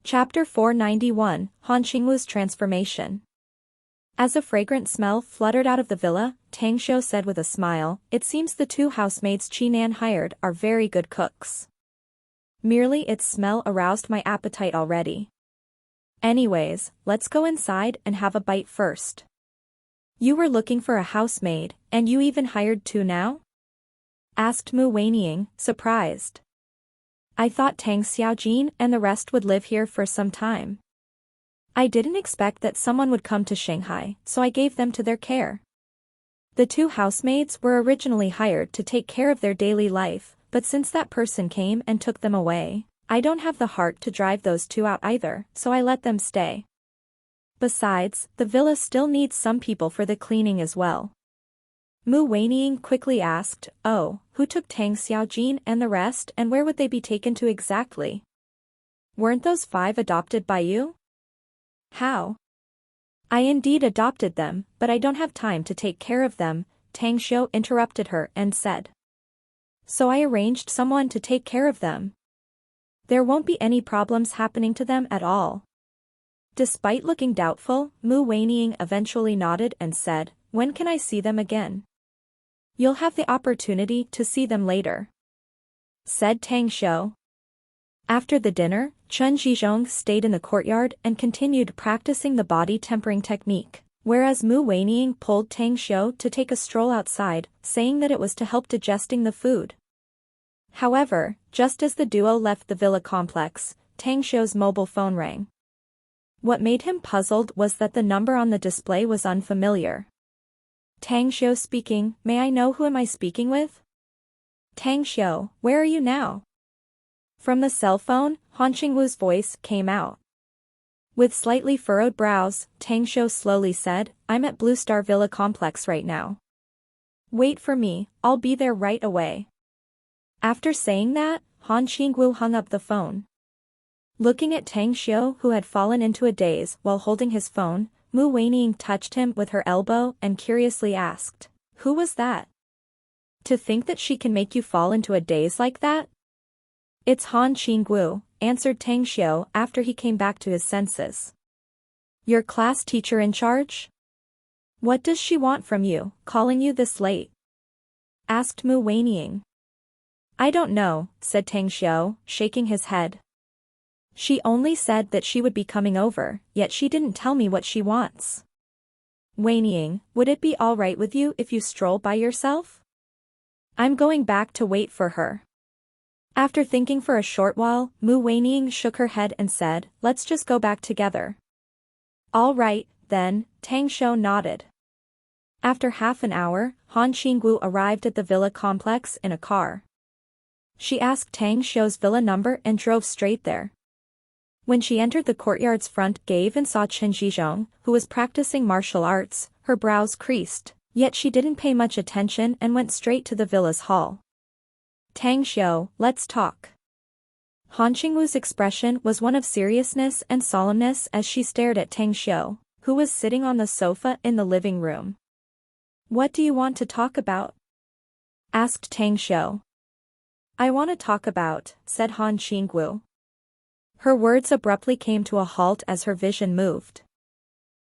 Chapter 491, Han Qingwu's Transformation. As a fragrant smell fluttered out of the villa, Tang Xiu said with a smile, "It seems the two housemaids Qinan hired are very good cooks. Merely its smell aroused my appetite already. Anyways, let's go inside and have a bite first." "You were looking for a housemaid, and you even hired two now?" asked Mu Weining, surprised. "I thought Tang Xiaojin and the rest would live here for some time. I didn't expect that someone would come to Shanghai, so I gave them to their care." The two housemaids were originally hired to take care of their daily life, but since that person came and took them away, I don't have the heart to drive those two out either, so I let them stay. Besides, the villa still needs some people for the cleaning as well. Mu Weining quickly asked, "Oh, who took Tang Xiaojin and the rest, and where would they be taken to exactly? Weren't those 5 adopted by you?" "How?" "I indeed adopted them, but I don't have time to take care of them," Tang Xiu interrupted her and said. "So I arranged someone to take care of them. There won't be any problems happening to them at all." Despite looking doubtful, Mu Weining eventually nodded and said, "When can I see them again?" "You'll have the opportunity to see them later," said Tang Xiu. After the dinner, Chen Zhizhong stayed in the courtyard and continued practicing the body tempering technique, whereas Mu Weining pulled Tang Xiu to take a stroll outside, saying that it was to help digesting the food. However, just as the duo left the villa complex, Tang Xiu's mobile phone rang. What made him puzzled was that the number on the display was unfamiliar. "Tang Xiu speaking, may I know who am I speaking with?" "Tang Xiu, where are you now?" From the cell phone, Han Qingwu's voice came out. With slightly furrowed brows, Tang Xiu slowly said, "I'm at Blue Star Villa Complex right now. Wait for me, I'll be there right away." After saying that, Han Qingwu hung up the phone. Looking at Tang Xiu, who had fallen into a daze while holding his phone, Mu Weining touched him with her elbow and curiously asked, "Who was that? To think that she can make you fall into a daze like that?" "It's Han Qingwu," answered Tang Xiu after he came back to his senses. "Your class teacher in charge? What does she want from you, calling you this late?" asked Mu Weining. "I don't know," said Tang Xiu, shaking his head. "She only said that she would be coming over, yet she didn't tell me what she wants." "Weining, would it be all right with you if you stroll by yourself? I'm going back to wait for her." After thinking for a short while, Mu Weining shook her head and said, "Let's just go back together." "All right, then," Tang Xiu nodded. After half an hour, Han Qingwu arrived at the villa complex in a car. She asked Tang Xiu's villa number and drove straight there. When she entered the courtyard's front gate and saw Chen Zhizhong, who was practicing martial arts, her brows creased, yet she didn't pay much attention and went straight to the villa's hall. "Tang Xiu, let's talk." Han Qingwu's expression was one of seriousness and solemnness as she stared at Tang Xiu, who was sitting on the sofa in the living room. "What do you want to talk about?" asked Tang Xiu. "I want to talk about," said Han Qingwu. Her words abruptly came to a halt as her vision moved.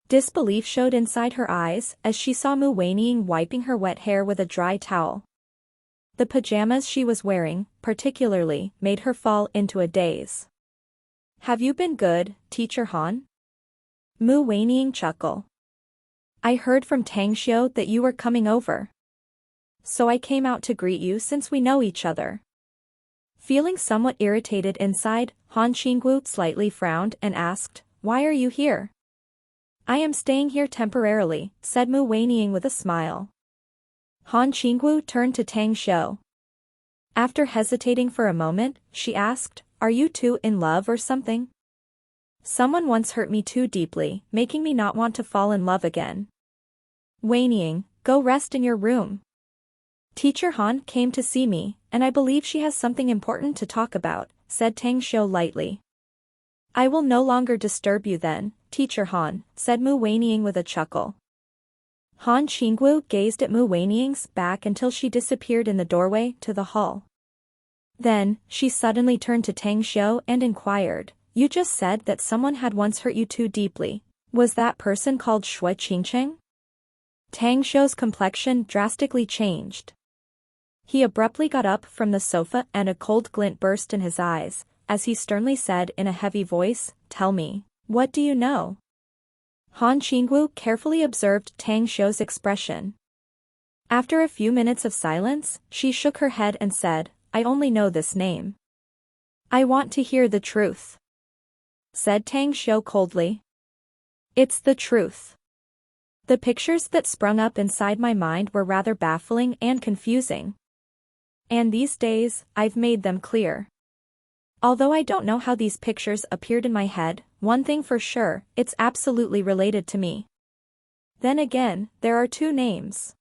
Disbelief showed inside her eyes as she saw Mu Weining wiping her wet hair with a dry towel. The pajamas she was wearing, particularly, made her fall into a daze. "Have you been good, Teacher Han?" Mu Weining chuckled. "I heard from Tang Xiu that you were coming over. So I came out to greet you since we know each other." Feeling somewhat irritated inside, Han Qingwu slightly frowned and asked, "Why are you here?" "I am staying here temporarily," said Mu Weining with a smile. Han Qingwu turned to Tang Xiu. After hesitating for a moment, she asked, "Are you two in love or something? Someone once hurt me too deeply, making me not want to fall in love again." "Weining, go rest in your room. Teacher Han came to see me, and I believe she has something important to talk about," said Tang Xiu lightly. "I will no longer disturb you then, Teacher Han," said Mu Weining with a chuckle. Han Qingwu gazed at Mu Weining's back until she disappeared in the doorway to the hall. Then, she suddenly turned to Tang Xiu and inquired, You just said that someone had once hurt you too deeply. Was that person called Shui Qingcheng? Tang Xiu's complexion drastically changed. He abruptly got up from the sofa and a cold glint burst in his eyes, as he sternly said in a heavy voice, "Tell me, what do you know?" Han Qingwu carefully observed Tang Xiu's expression. After a few minutes of silence, she shook her head and said, "I only know this name." "I want to hear the truth," said Tang Xiu coldly. "It's the truth." The pictures that sprung up inside my mind were rather baffling and confusing. And these days, I've made them clear. Although I don't know how these pictures appeared in my head, one thing for sure, it's absolutely related to me. Then again, there are two names.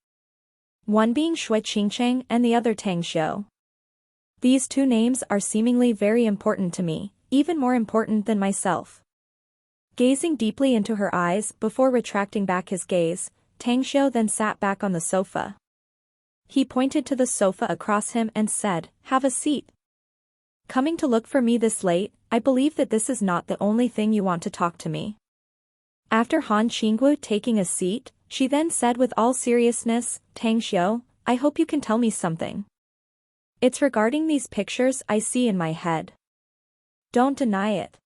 One being Shui Qingcheng and the other Tang Xiu. These two names are seemingly very important to me, even more important than myself. Gazing deeply into her eyes before retracting back his gaze, Tang Xiu then sat back on the sofa. He pointed to the sofa across him and said, "Have a seat. Coming to look for me this late, I believe that this is not the only thing you want to talk to me." After Han Qingwu taking a seat, she then said with all seriousness, "Tang Xiu, I hope you can tell me something. It's regarding these pictures I see in my head. Don't deny it.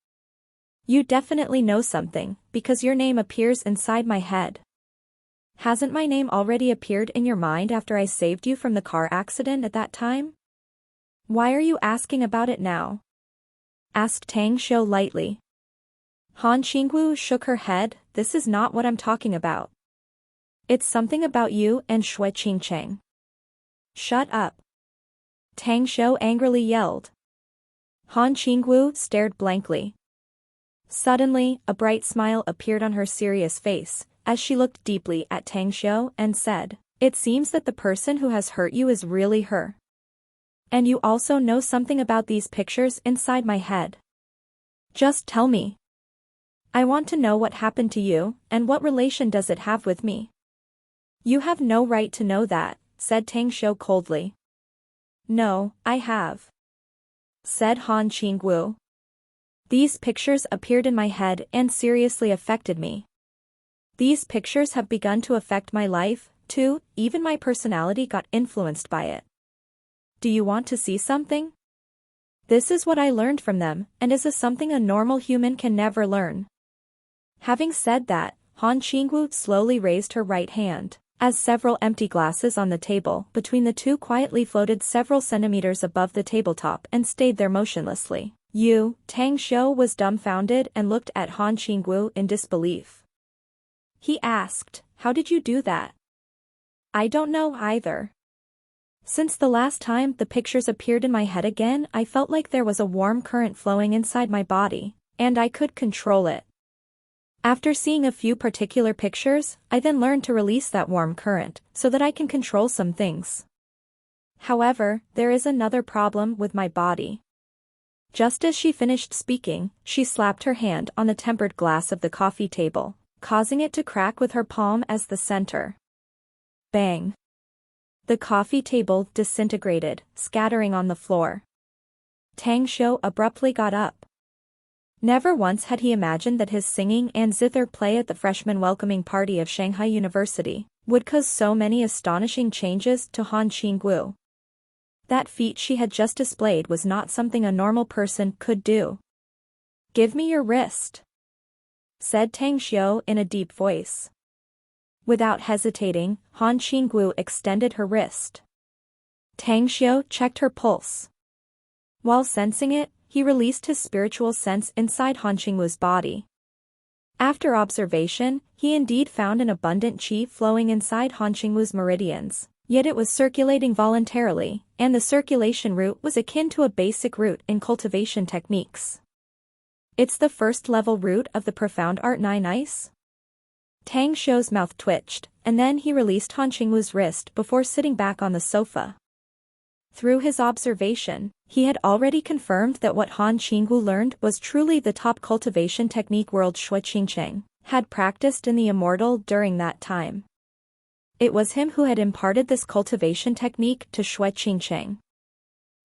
You definitely know something, because your name appears inside my head. Hasn't my name already appeared in your mind after I saved you from the car accident at that time? Why are you asking about it now?" asked Tang Xiu lightly. Han Qingwu shook her head, "This is not what I'm talking about. It's something about you and Shui Qingcheng." "Shut up!" Tang Xiu angrily yelled. Han Qingwu stared blankly. Suddenly, a bright smile appeared on her serious face, as she looked deeply at Tang Xiu and said, "It seems that the person who has hurt you is really her. And you also know something about these pictures inside my head. Just tell me. I want to know what happened to you, and what relation does it have with me?" "You have no right to know that," said Tang Xiu coldly. "No, I have," said Han Qingwu. "These pictures appeared in my head and seriously affected me. These pictures have begun to affect my life, too, even my personality got influenced by it. Do you want to see something? This is what I learned from them, and is something a normal human can never learn." Having said that, Han Qingwu slowly raised her right hand, as several empty glasses on the table between the two quietly floated several centimeters above the tabletop and stayed there motionlessly. Tang Xiu was dumbfounded and looked at Han Qingwu in disbelief. He asked, "How did you do that?" "I don't know either. Since the last time the pictures appeared in my head again, I felt like there was a warm current flowing inside my body, and I could control it. After seeing a few particular pictures, I then learned to release that warm current, so that I can control some things. However, there is another problem with my body." Just as she finished speaking, she slapped her hand on the tempered glass of the coffee table, causing it to crack with her palm as the center. Bang! The coffee table disintegrated, scattering on the floor. Tang Xiu abruptly got up. Never once had he imagined that his singing and zither play at the freshman welcoming party of Shanghai University would cause so many astonishing changes to Han Qingwu. That feat she had just displayed was not something a normal person could do. "Give me your wrist," said Tang Xiu in a deep voice. Without hesitating, Han Qingwu extended her wrist. Tang Xiu checked her pulse. While sensing it, he released his spiritual sense inside Han Qingwu's body. After observation, he indeed found an abundant qi flowing inside Han Qingwu's meridians, yet it was circulating voluntarily, and the circulation route was akin to a basic route in cultivation techniques. "It's the first-level route of the profound art 9 ice?" Tang Xiu's mouth twitched, and then he released Han Qingwu's wrist before sitting back on the sofa. Through his observation, he had already confirmed that what Han Qingwu learned was truly the top cultivation technique world Shui Qingcheng had practiced in the Immortal during that time. It was him who had imparted this cultivation technique to Shui Qingcheng.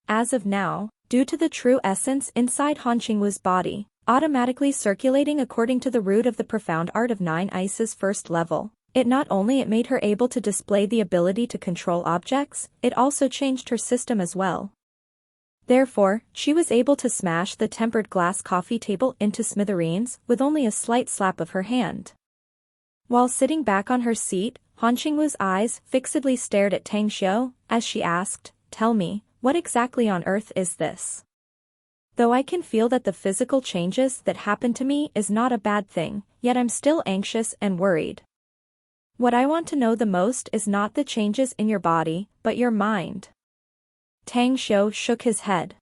As of now, due to the true essence inside Han Qingwu's body, automatically circulating according to the root of the profound art of Nine Ice's first level. It not only made her able to display the ability to control objects, it also changed her system as well. Therefore, she was able to smash the tempered glass coffee table into smithereens with only a slight slap of her hand. While sitting back on her seat, Han Qingwu's eyes fixedly stared at Tang Xiu as she asked, "Tell me, what exactly on earth is this? Though I can feel that the physical changes that happen to me is not a bad thing, yet I'm still anxious and worried. What I want to know the most is not the changes in your body, but your mind." Tang Xiu shook his head.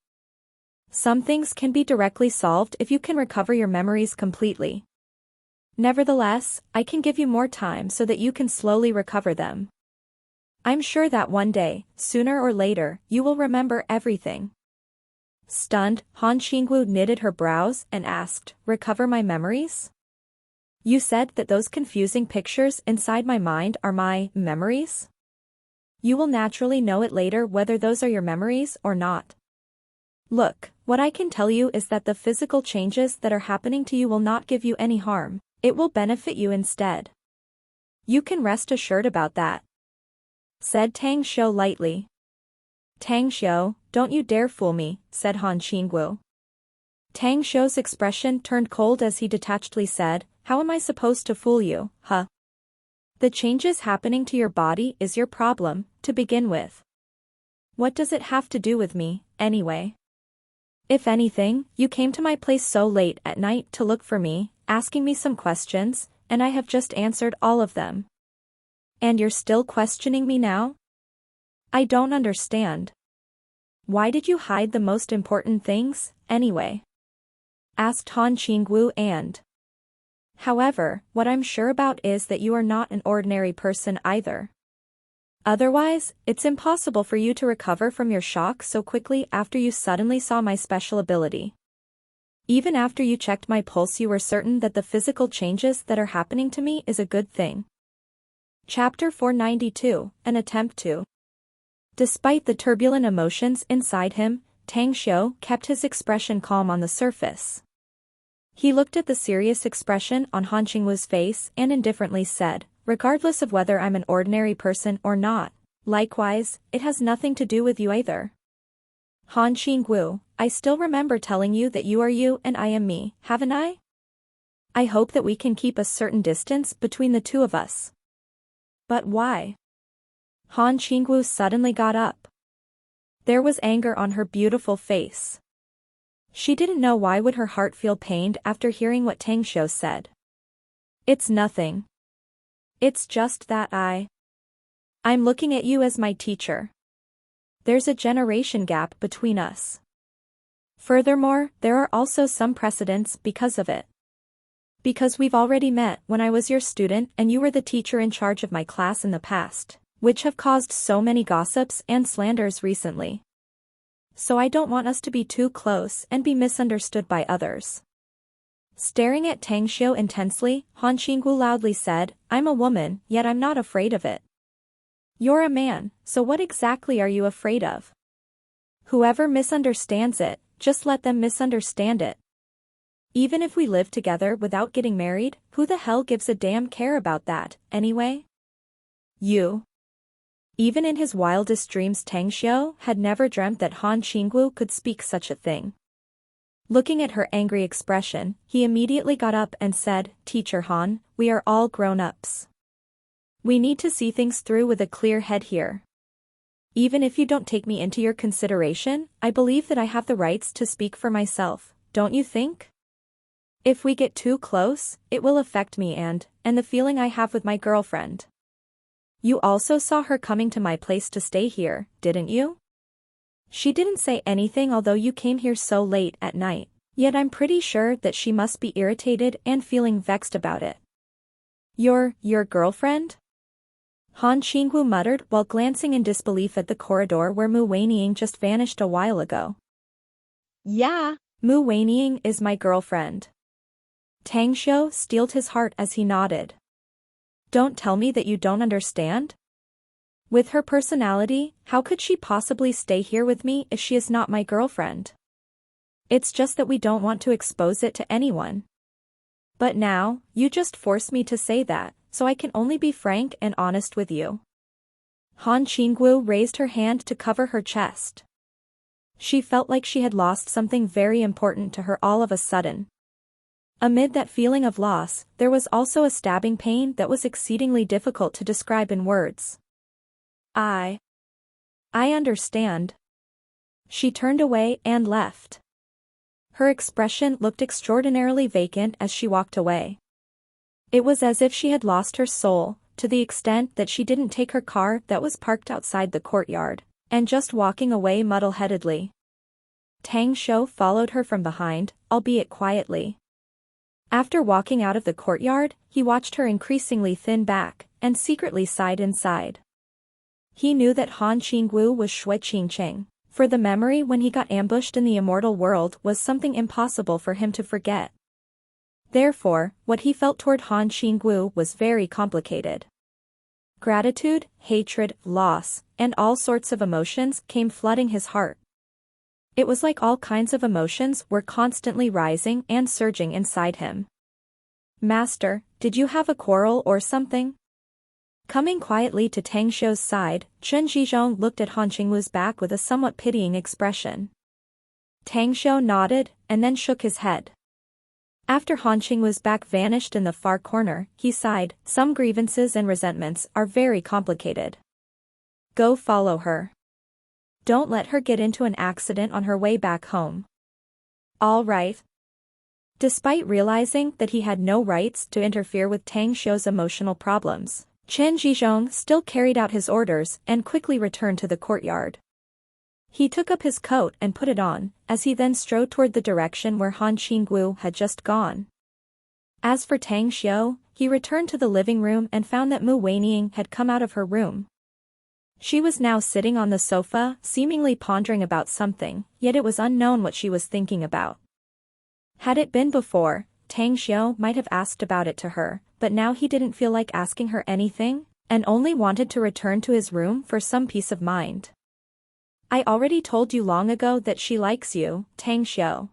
"Some things can be directly solved if you can recover your memories completely. Nevertheless, I can give you more time so that you can slowly recover them. I'm sure that one day, sooner or later, you will remember everything." Stunned, Han Qingwu knitted her brows and asked, "Recover my memories? You said that those confusing pictures inside my mind are my memories? You will naturally know it later whether those are your memories or not. Look, what I can tell you is that the physical changes that are happening to you will not give you any harm, it will benefit you instead. You can rest assured about that," said Tang Xiu lightly. "Tang Xiu, don't you dare fool me," said Han Qingwu. Tang Xiu's expression turned cold as he detachedly said, "How am I supposed to fool you, huh? The changes happening to your body is your problem, to begin with. What does it have to do with me, anyway? If anything, you came to my place so late at night to look for me, asking me some questions, and I have just answered all of them. And you're still questioning me now? I don't understand. Why did you hide the most important things, anyway?" asked Han Qingwu and. "However, what I'm sure about is that you are not an ordinary person either. Otherwise, it's impossible for you to recover from your shock so quickly after you suddenly saw my special ability. Even after you checked my pulse you were certain that the physical changes that are happening to me is a good thing." Chapter 492, An Attempt to. Despite the turbulent emotions inside him, Tang Xiu kept his expression calm on the surface. He looked at the serious expression on Han Qingwu's face and indifferently said, "Regardless of whether I'm an ordinary person or not, likewise, it has nothing to do with you either. Han Qingwu, I still remember telling you that you are you and I am me, haven't I? I hope that we can keep a certain distance between the two of us." "But why?" Han Qingwu suddenly got up. There was anger on her beautiful face. She didn't know why would her heart feel pained after hearing what Tang Xiu said. "It's nothing. It's just that I'm looking at you as my teacher. There's a generation gap between us. Furthermore, there are also some precedents because of it. Because we've already met when I was your student and you were the teacher in charge of my class in the past, which have caused so many gossips and slanders recently. So I don't want us to be too close and be misunderstood by others." Staring at Tang Xiu intensely, Han Qingwu loudly said, "I'm a woman, yet I'm not afraid of it." "You're a man, so what exactly are you afraid of? Whoever misunderstands it, just let them misunderstand it. Even if we live together without getting married, who the hell gives a damn care about that, anyway? You." Even in his wildest dreams Tang Xiu had never dreamt that Han Qingwu could speak such a thing. Looking at her angry expression, he immediately got up and said, "Teacher Han, we are all grown-ups. We need to see things through with a clear head here. Even if you don't take me into your consideration, I believe that I have the rights to speak for myself, don't you think? If we get too close, it will affect me and the feeling I have with my girlfriend. You also saw her coming to my place to stay here, didn't you? She didn't say anything although you came here so late at night, yet I'm pretty sure that she must be irritated and feeling vexed about it." Your girlfriend?" Han Qingwu muttered while glancing in disbelief at the corridor where Mu Weining just vanished a while ago. "Yeah, Mu Weining is my girlfriend." Tang Xiu steeled his heart as he nodded. "Don't tell me that you don't understand? With her personality, how could she possibly stay here with me if she is not my girlfriend? It's just that we don't want to expose it to anyone. But now, you just forced me to say that, so I can only be frank and honest with you. Han Qingwu raised her hand to cover her chest. She felt like she had lost something very important to her all of a sudden. Amid that feeling of loss, there was also a stabbing pain that was exceedingly difficult to describe in words. I understand. She turned away and left. Her expression looked extraordinarily vacant as she walked away. It was as if she had lost her soul, to the extent that she didn't take her car that was parked outside the courtyard, and just walking away muddle-headedly. Tang Shou followed her from behind, albeit quietly. After walking out of the courtyard, he watched her increasingly thin back, and secretly sighed inside. He knew that Han Qingwu was Shui Qingcheng, for the memory when he got ambushed in the immortal world was something impossible for him to forget. Therefore, what he felt toward Han Qingwu was very complicated. Gratitude, hatred, loss, and all sorts of emotions came flooding his heart. It was like all kinds of emotions were constantly rising and surging inside him. Master, did you have a quarrel or something? Coming quietly to Tang Shou's side, Chen Zhizhong looked at Han Qingwu's back with a somewhat pitying expression. Tang Shou nodded, and then shook his head. After Han Qingwu's back vanished in the far corner, he sighed, some grievances and resentments are very complicated. Go follow her. Don't let her get into an accident on her way back home. All right. Despite realizing that he had no rights to interfere with Tang Shou's emotional problems, Chen Zhizhong still carried out his orders and quickly returned to the courtyard. He took up his coat and put it on, as he then strode toward the direction where Han Qingwu had just gone. As for Tang Shou, he returned to the living room and found that Mu Weining had come out of her room. She was now sitting on the sofa, seemingly pondering about something, yet it was unknown what she was thinking about. Had it been before, Tang Shou might have asked about it to her, but now he didn't feel like asking her anything, and only wanted to return to his room for some peace of mind. I already told you long ago that she likes you, Tang Shou.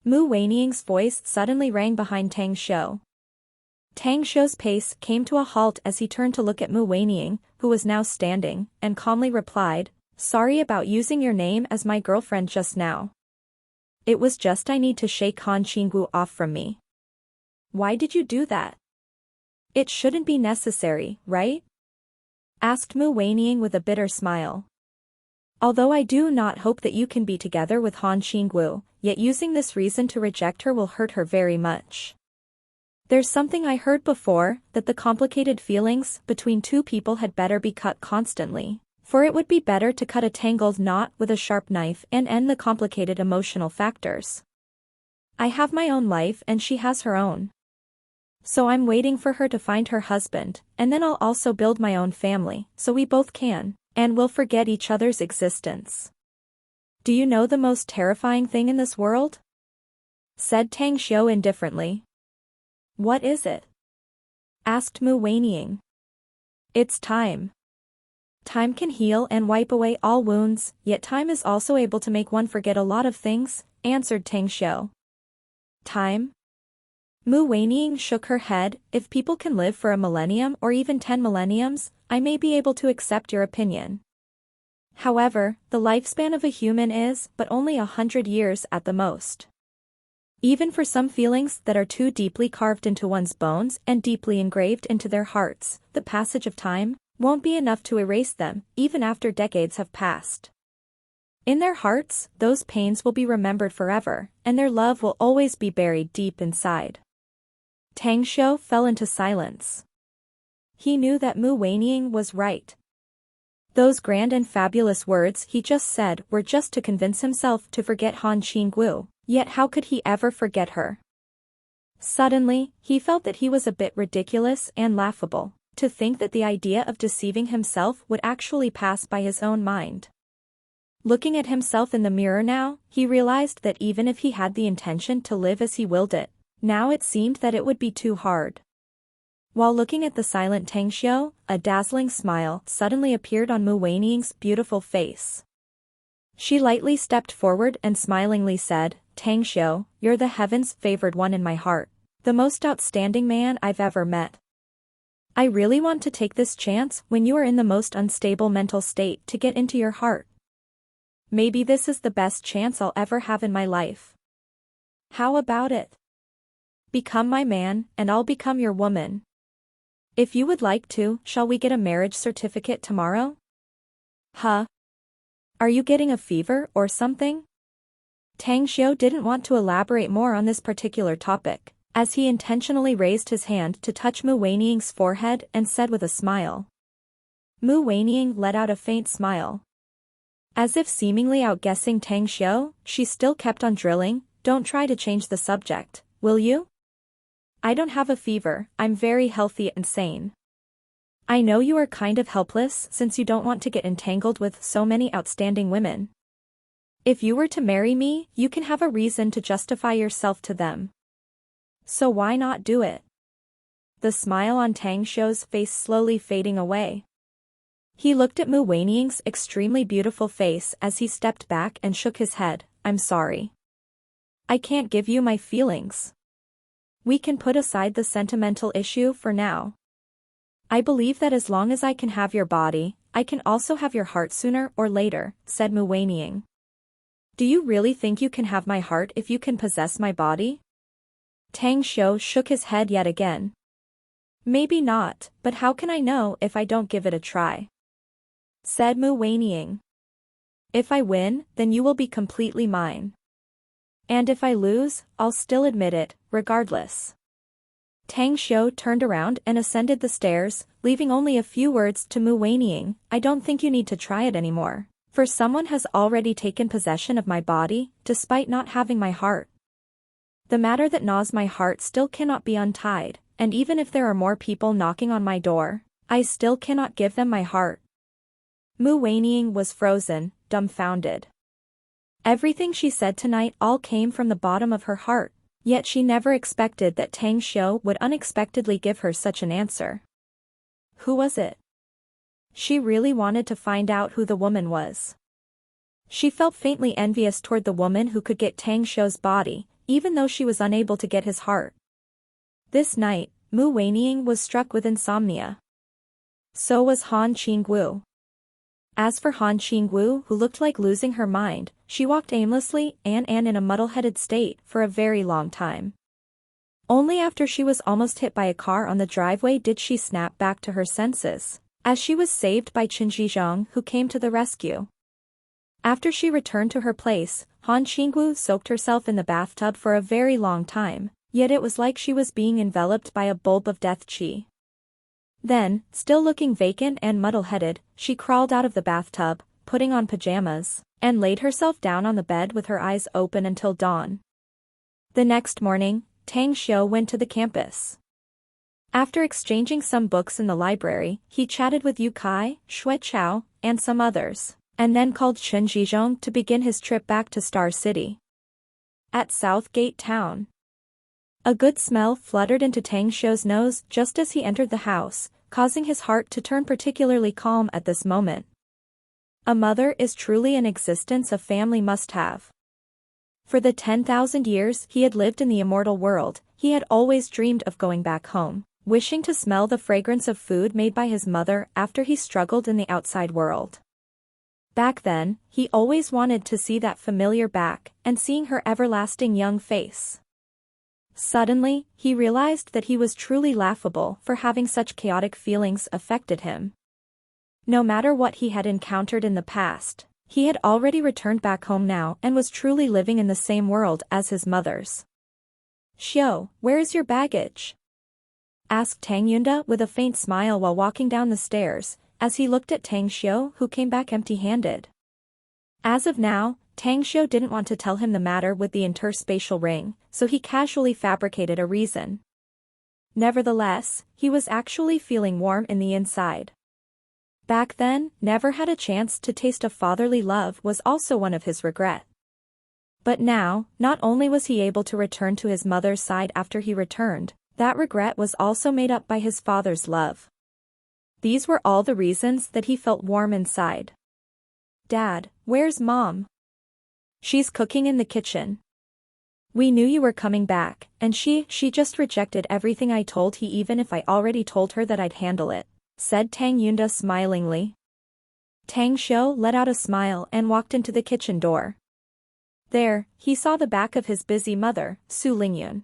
Mu Weining's voice suddenly rang behind Tang Shou. Tang Shou's pace came to a halt as he turned to look at Mu Weining, who was now standing, and calmly replied, Sorry about using your name as my girlfriend just now. It was just I need to shake Han Qingwu off from me. Why did you do that? It shouldn't be necessary, right? Asked Mu Weining with a bitter smile. Although I do not hope that you can be together with Han Qingwu, yet using this reason to reject her will hurt her very much. There's something I heard before, that the complicated feelings between two people had better be cut constantly, for it would be better to cut a tangled knot with a sharp knife and end the complicated emotional factors. I have my own life and she has her own. So I'm waiting for her to find her husband, and then I'll also build my own family, so we both can, and will forget each other's existence. Do you know the most terrifying thing in this world? Said Tang Shou indifferently. What is it? Asked Mu Weining. It's time. Time can heal and wipe away all wounds, yet time is also able to make one forget a lot of things, answered Tang Shou. Time? Mu Weining shook her head. If people can live for a millennium or even 10 millenniums, I may be able to accept your opinion. However, the lifespan of a human is but only 100 years at the most. Even for some feelings that are too deeply carved into one's bones and deeply engraved into their hearts, the passage of time won't be enough to erase them, even after decades have passed. In their hearts, those pains will be remembered forever, and their love will always be buried deep inside. Tang Shou fell into silence. He knew that Mu Weining was right. Those grand and fabulous words he just said were just to convince himself to forget Han Qingwu, yet how could he ever forget her? Suddenly, he felt that he was a bit ridiculous and laughable, to think that the idea of deceiving himself would actually pass by his own mind. Looking at himself in the mirror now, he realized that even if he had the intention to live as he willed it, now it seemed that it would be too hard. While looking at the silent Tang Shou, a dazzling smile suddenly appeared on Mu Weining's beautiful face. She lightly stepped forward and smilingly said, Tang Xiu, you're the heaven's favored one in my heart. The most outstanding man I've ever met. I really want to take this chance when you are in the most unstable mental state to get into your heart. Maybe this is the best chance I'll ever have in my life. How about it? Become my man, and I'll become your woman. If you would like to, shall we get a marriage certificate tomorrow? Huh? Are you getting a fever or something? Tang Xiu didn't want to elaborate more on this particular topic, as he intentionally raised his hand to touch Mu Weiniang's forehead and said with a smile. Mu Weiniang let out a faint smile. As if seemingly outguessing Tang Xiu, she still kept on drilling, don't try to change the subject, will you? I don't have a fever, I'm very healthy and sane. I know you are kind of helpless since you don't want to get entangled with so many outstanding women. If you were to marry me, you can have a reason to justify yourself to them. So why not do it? The smile on Tang Xiu's face slowly fading away. He looked at Mu Weiniang's extremely beautiful face as he stepped back and shook his head, I'm sorry. I can't give you my feelings. We can put aside the sentimental issue for now. I believe that as long as I can have your body, I can also have your heart sooner or later, said Mu Weiniang. Do you really think you can have my heart if you can possess my body? Tang Xiu shook his head yet again. Maybe not, but how can I know if I don't give it a try? Said Mu Weiniang. If I win, then you will be completely mine. And if I lose, I'll still admit it, regardless. Tang Xiu turned around and ascended the stairs, leaving only a few words to Mu Weiniang, I don't think you need to try it anymore, for someone has already taken possession of my body, despite not having my heart. The matter that gnaws my heart still cannot be untied, and even if there are more people knocking on my door, I still cannot give them my heart. Mu Weiniang was frozen, dumbfounded. Everything she said tonight all came from the bottom of her heart, yet she never expected that Tang Xiu would unexpectedly give her such an answer. Who was it? She really wanted to find out who the woman was. She felt faintly envious toward the woman who could get Tang Xiu's body, even though she was unable to get his heart. This night, Mu Weiniang was struck with insomnia. So was Han Qingwu. As for Han Qingwu, who looked like losing her mind, she walked aimlessly and in a muddle-headed state for a very long time. Only after she was almost hit by a car on the driveway did she snap back to her senses, as she was saved by Qin Zhizhong, who came to the rescue. After she returned to her place, Han Qingwu soaked herself in the bathtub for a very long time, yet it was like she was being enveloped by a bulb of death qi. Then, still looking vacant and muddle-headed, she crawled out of the bathtub, putting on pajamas, and laid herself down on the bed with her eyes open until dawn. The next morning, Tang Xiu went to the campus. After exchanging some books in the library, he chatted with Yu Kai, Xue Chao, and some others, and then called Qin Zhizhong to begin his trip back to Star City. At South Gate Town. A good smell fluttered into Tang Xiu's nose just as he entered the house, causing his heart to turn particularly calm at this moment. A mother is truly an existence a family must have. For the 10,000 years he had lived in the immortal world, he had always dreamed of going back home, wishing to smell the fragrance of food made by his mother after he struggled in the outside world. Back then, he always wanted to see that familiar back and seeing her everlasting young face. Suddenly, he realized that he was truly laughable for having such chaotic feelings affected him. No matter what he had encountered in the past, he had already returned back home now and was truly living in the same world as his mother's. Xiu, where is your baggage? Asked Tang Yunda with a faint smile while walking down the stairs, as he looked at Tang Xiu, who came back empty-handed. As of now, Tang Xiu didn't want to tell him the matter with the interspatial ring, so he casually fabricated a reason. Nevertheless, he was actually feeling warm in the inside. Back then, never had a chance to taste of fatherly love was also one of his regrets. But now, not only was he able to return to his mother's side after he returned, that regret was also made up by his father's love. These were all the reasons that he felt warm inside. Dad, Where's Mom? She's cooking in the kitchen. We knew you were coming back, and she just rejected everything I told he even if I already told her that I'd handle it, said Tang Yunda smilingly. Tang Xiu let out a smile and walked into the kitchen door. There, he saw the back of his busy mother, Su Lingyun.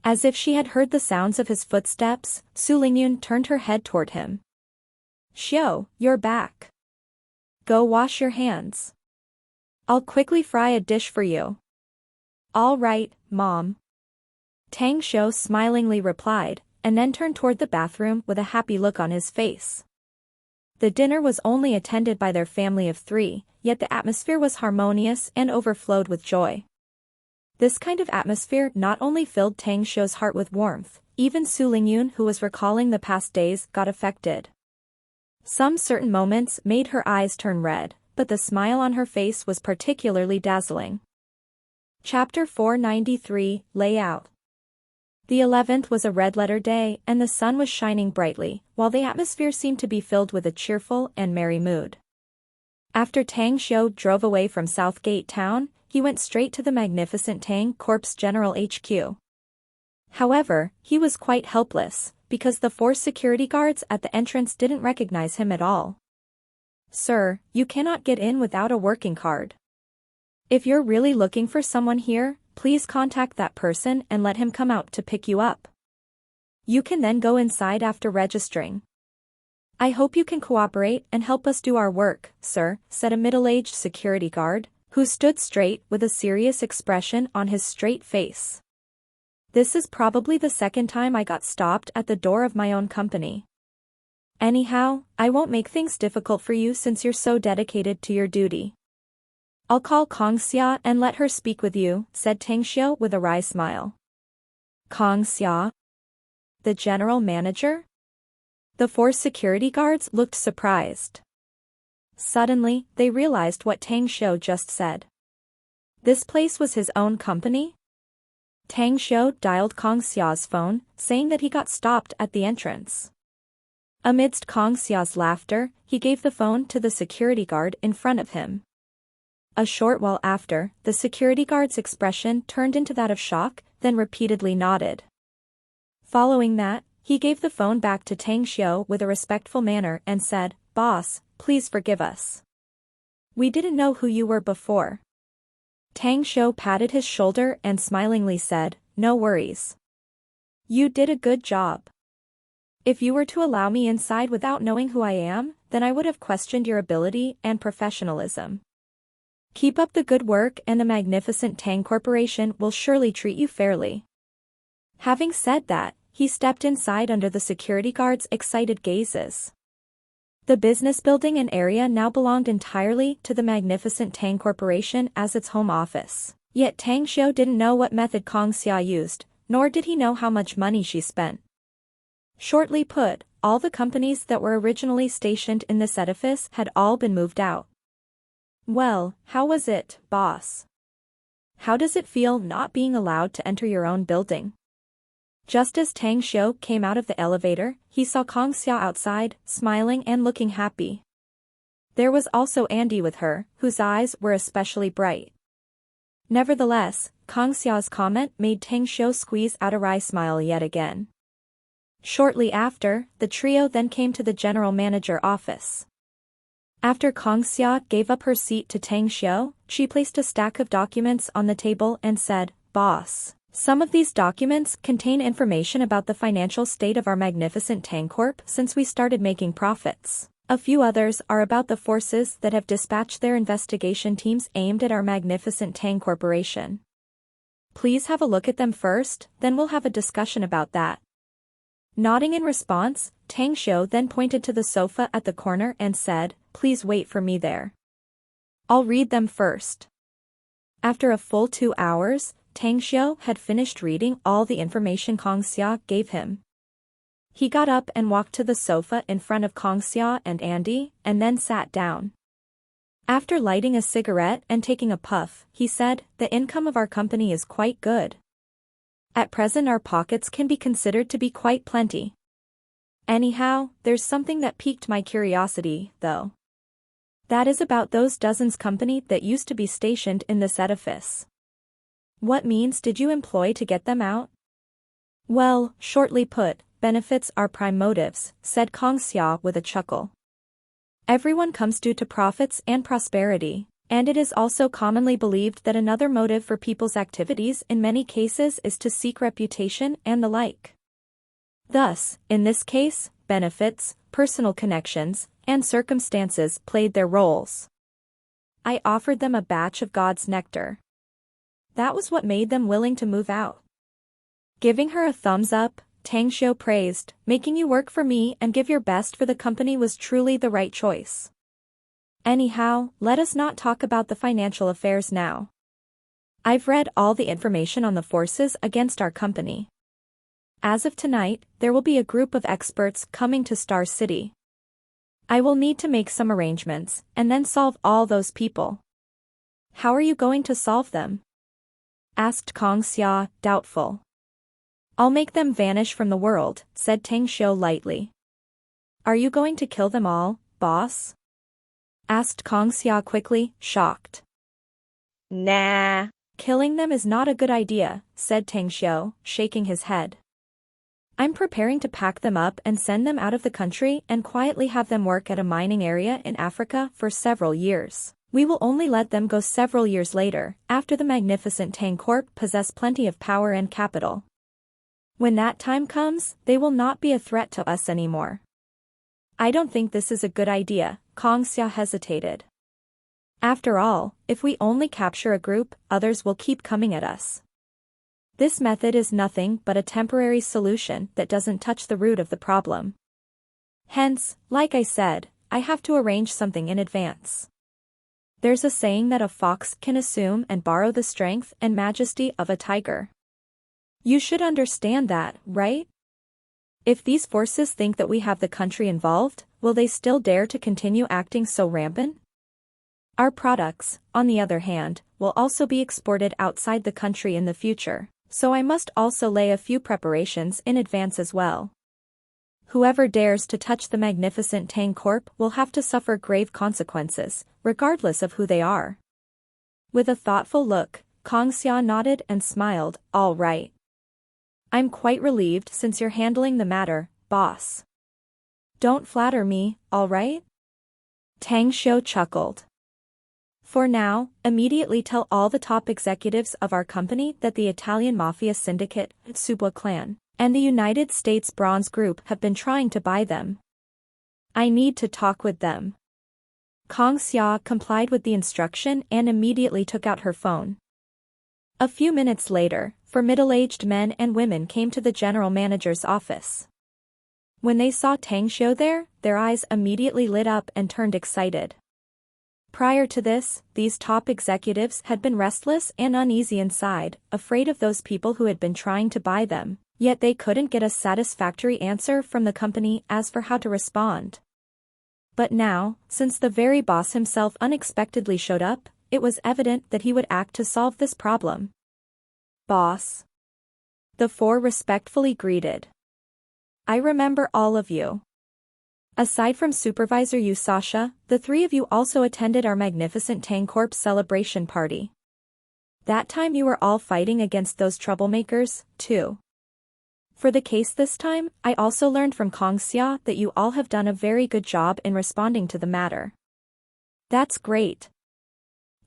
As if she had heard the sounds of his footsteps, Su Lingyun turned her head toward him. Xiu, you're back. Go wash your hands. I'll quickly fry a dish for you. All right, Mom. Tang Xiu smilingly replied, and then turned toward the bathroom with a happy look on his face. The dinner was only attended by their family of 3, yet the atmosphere was harmonious and overflowed with joy. This kind of atmosphere not only filled Tang Xiu's heart with warmth, even Su Lingyun, who was recalling the past days, got affected. Some certain moments made her eyes turn red, but the smile on her face was particularly dazzling. Chapter 493, Layout. The 11th was a red-letter day and the sun was shining brightly, while the atmosphere seemed to be filled with a cheerful and merry mood. After Tang Xiu drove away from Southgate Town, he went straight to the magnificent Tang Corp's General HQ. However, he was quite helpless, because the 4 security guards at the entrance didn't recognize him at all. Sir, you cannot get in without a working card. If you're really looking for someone here, please contact that person and let him come out to pick you up. You can then go inside after registering. I hope you can cooperate and help us do our work, sir, said a middle-aged security guard, who stood straight with a serious expression on his straight face. This is probably the second time I got stopped at the door of my own company. Anyhow, I won't make things difficult for you since you're so dedicated to your duty. I'll call Kong Xia and let her speak with you, said Tang Xiu with a wry smile. Kong Xia? The general manager? The 4 security guards looked surprised. Suddenly, they realized what Tang Xiu just said. This place was his own company? Tang Xiu dialed Kong Xia's phone, saying that he got stopped at the entrance. Amidst Kong Xia's laughter, he gave the phone to the security guard in front of him. A short while after, the security guard's expression turned into that of shock, then repeatedly nodded. Following that, he gave the phone back to Tang Xiu with a respectful manner and said, Boss, please forgive us. We didn't know who you were before. Tang Xiu patted his shoulder and smilingly said, No worries. You did a good job. If you were to allow me inside without knowing who I am, then I would have questioned your ability and professionalism. Keep up the good work and the magnificent Tang Corporation will surely treat you fairly. Having said that, he stepped inside under the security guard's excited gazes. The business building and area now belonged entirely to the magnificent Tang Corporation as its home office. Yet Tang Xiu didn't know what method Kong Xia used, nor did he know how much money she spent. Shortly put, all the companies that were originally stationed in this edifice had all been moved out. Well, how was it, boss? How does it feel not being allowed to enter your own building? Just as Tang Xiu came out of the elevator, he saw Kong Xia outside, smiling and looking happy. There was also Andy with her, whose eyes were especially bright. Nevertheless, Kong Xia's comment made Tang Xiu squeeze out a wry smile yet again. Shortly after, the trio then came to the general manager office. After Kong Xia gave up her seat to Tang Xiu, she placed a stack of documents on the table and said, Boss, some of these documents contain information about the financial state of our magnificent Tang Corp since we started making profits. A few others are about the forces that have dispatched their investigation teams aimed at our magnificent Tang Corporation. Please have a look at them first, then we'll have a discussion about that. Nodding in response, Tang Xiu then pointed to the sofa at the corner and said, Please wait for me there. I'll read them first. After a full 2 hours, Tang Xiu had finished reading all the information Kong Xia gave him. He got up and walked to the sofa in front of Kong Xia and Andy, and then sat down. After lighting a cigarette and taking a puff, he said, The income of our company is quite good. At present our pockets can be considered to be quite plenty. Anyhow, there's something that piqued my curiosity, though. That is about those dozens company that used to be stationed in this edifice. What means did you employ to get them out? Well, shortly put, benefits are prime motives, said Kong Xia with a chuckle. Everyone comes due to profits and prosperity, and it is also commonly believed that another motive for people's activities in many cases is to seek reputation and the like. Thus, in this case, benefits, personal connections, and circumstances played their roles. I offered them a batch of God's nectar. That was what made them willing to move out. Giving her a thumbs up, Tang Xiu praised, making you work for me and give your best for the company was truly the right choice. Anyhow, let us not talk about the financial affairs now. I've read all the information on the forces against our company. As of tonight, there will be a group of experts coming to Star City. I will need to make some arrangements, and then solve all those people. How are you going to solve them? Asked Kong Xia, doubtful. I'll make them vanish from the world, said Tang Xiu lightly. Are you going to kill them all, boss? Asked Kong Xia quickly, shocked. Nah. Killing them is not a good idea, said Tang Xiu, shaking his head. I'm preparing to pack them up and send them out of the country and quietly have them work at a mining area in Africa for several years. We will only let them go several years later, after the magnificent Tang Corp possess plenty of power and capital. When that time comes, they will not be a threat to us anymore. I don't think this is a good idea, Kong Xia hesitated. After all, if we only capture a group, others will keep coming at us. This method is nothing but a temporary solution that doesn't touch the root of the problem. Hence, like I said, I have to arrange something in advance. There's a saying that a fox can assume and borrow the strength and majesty of a tiger. You should understand that, right? If these forces think that we have the country involved, will they still dare to continue acting so rampant? Our products, on the other hand, will also be exported outside the country in the future, so I must also lay a few preparations in advance as well. Whoever dares to touch the magnificent Tang Corp will have to suffer grave consequences, regardless of who they are. With a thoughtful look, Kong Xia nodded and smiled, all right. I'm quite relieved since you're handling the matter, boss. Don't flatter me, all right? Tang Xiu chuckled. For now, immediately tell all the top executives of our company that the Italian Mafia Syndicate, Subwa Clan, and the United States Bronze Group have been trying to buy them. I need to talk with them. Kong Xia complied with the instruction and immediately took out her phone. A few minutes later, four middle-aged men and women came to the general manager's office. When they saw Tang Xiu there, their eyes immediately lit up and turned excited. Prior to this, these top executives had been restless and uneasy inside, afraid of those people who had been trying to buy them, yet they couldn't get a satisfactory answer from the company as for how to respond. But now, since the very boss himself unexpectedly showed up, it was evident that he would act to solve this problem. Boss. The four respectfully greeted. I remember all of you. Aside from Supervisor Yu Sasha, the three of you also attended our magnificent Tang Corp celebration party. That time you were all fighting against those troublemakers, too. For the case this time, I also learned from Kong Xia that you all have done a very good job in responding to the matter. That's great.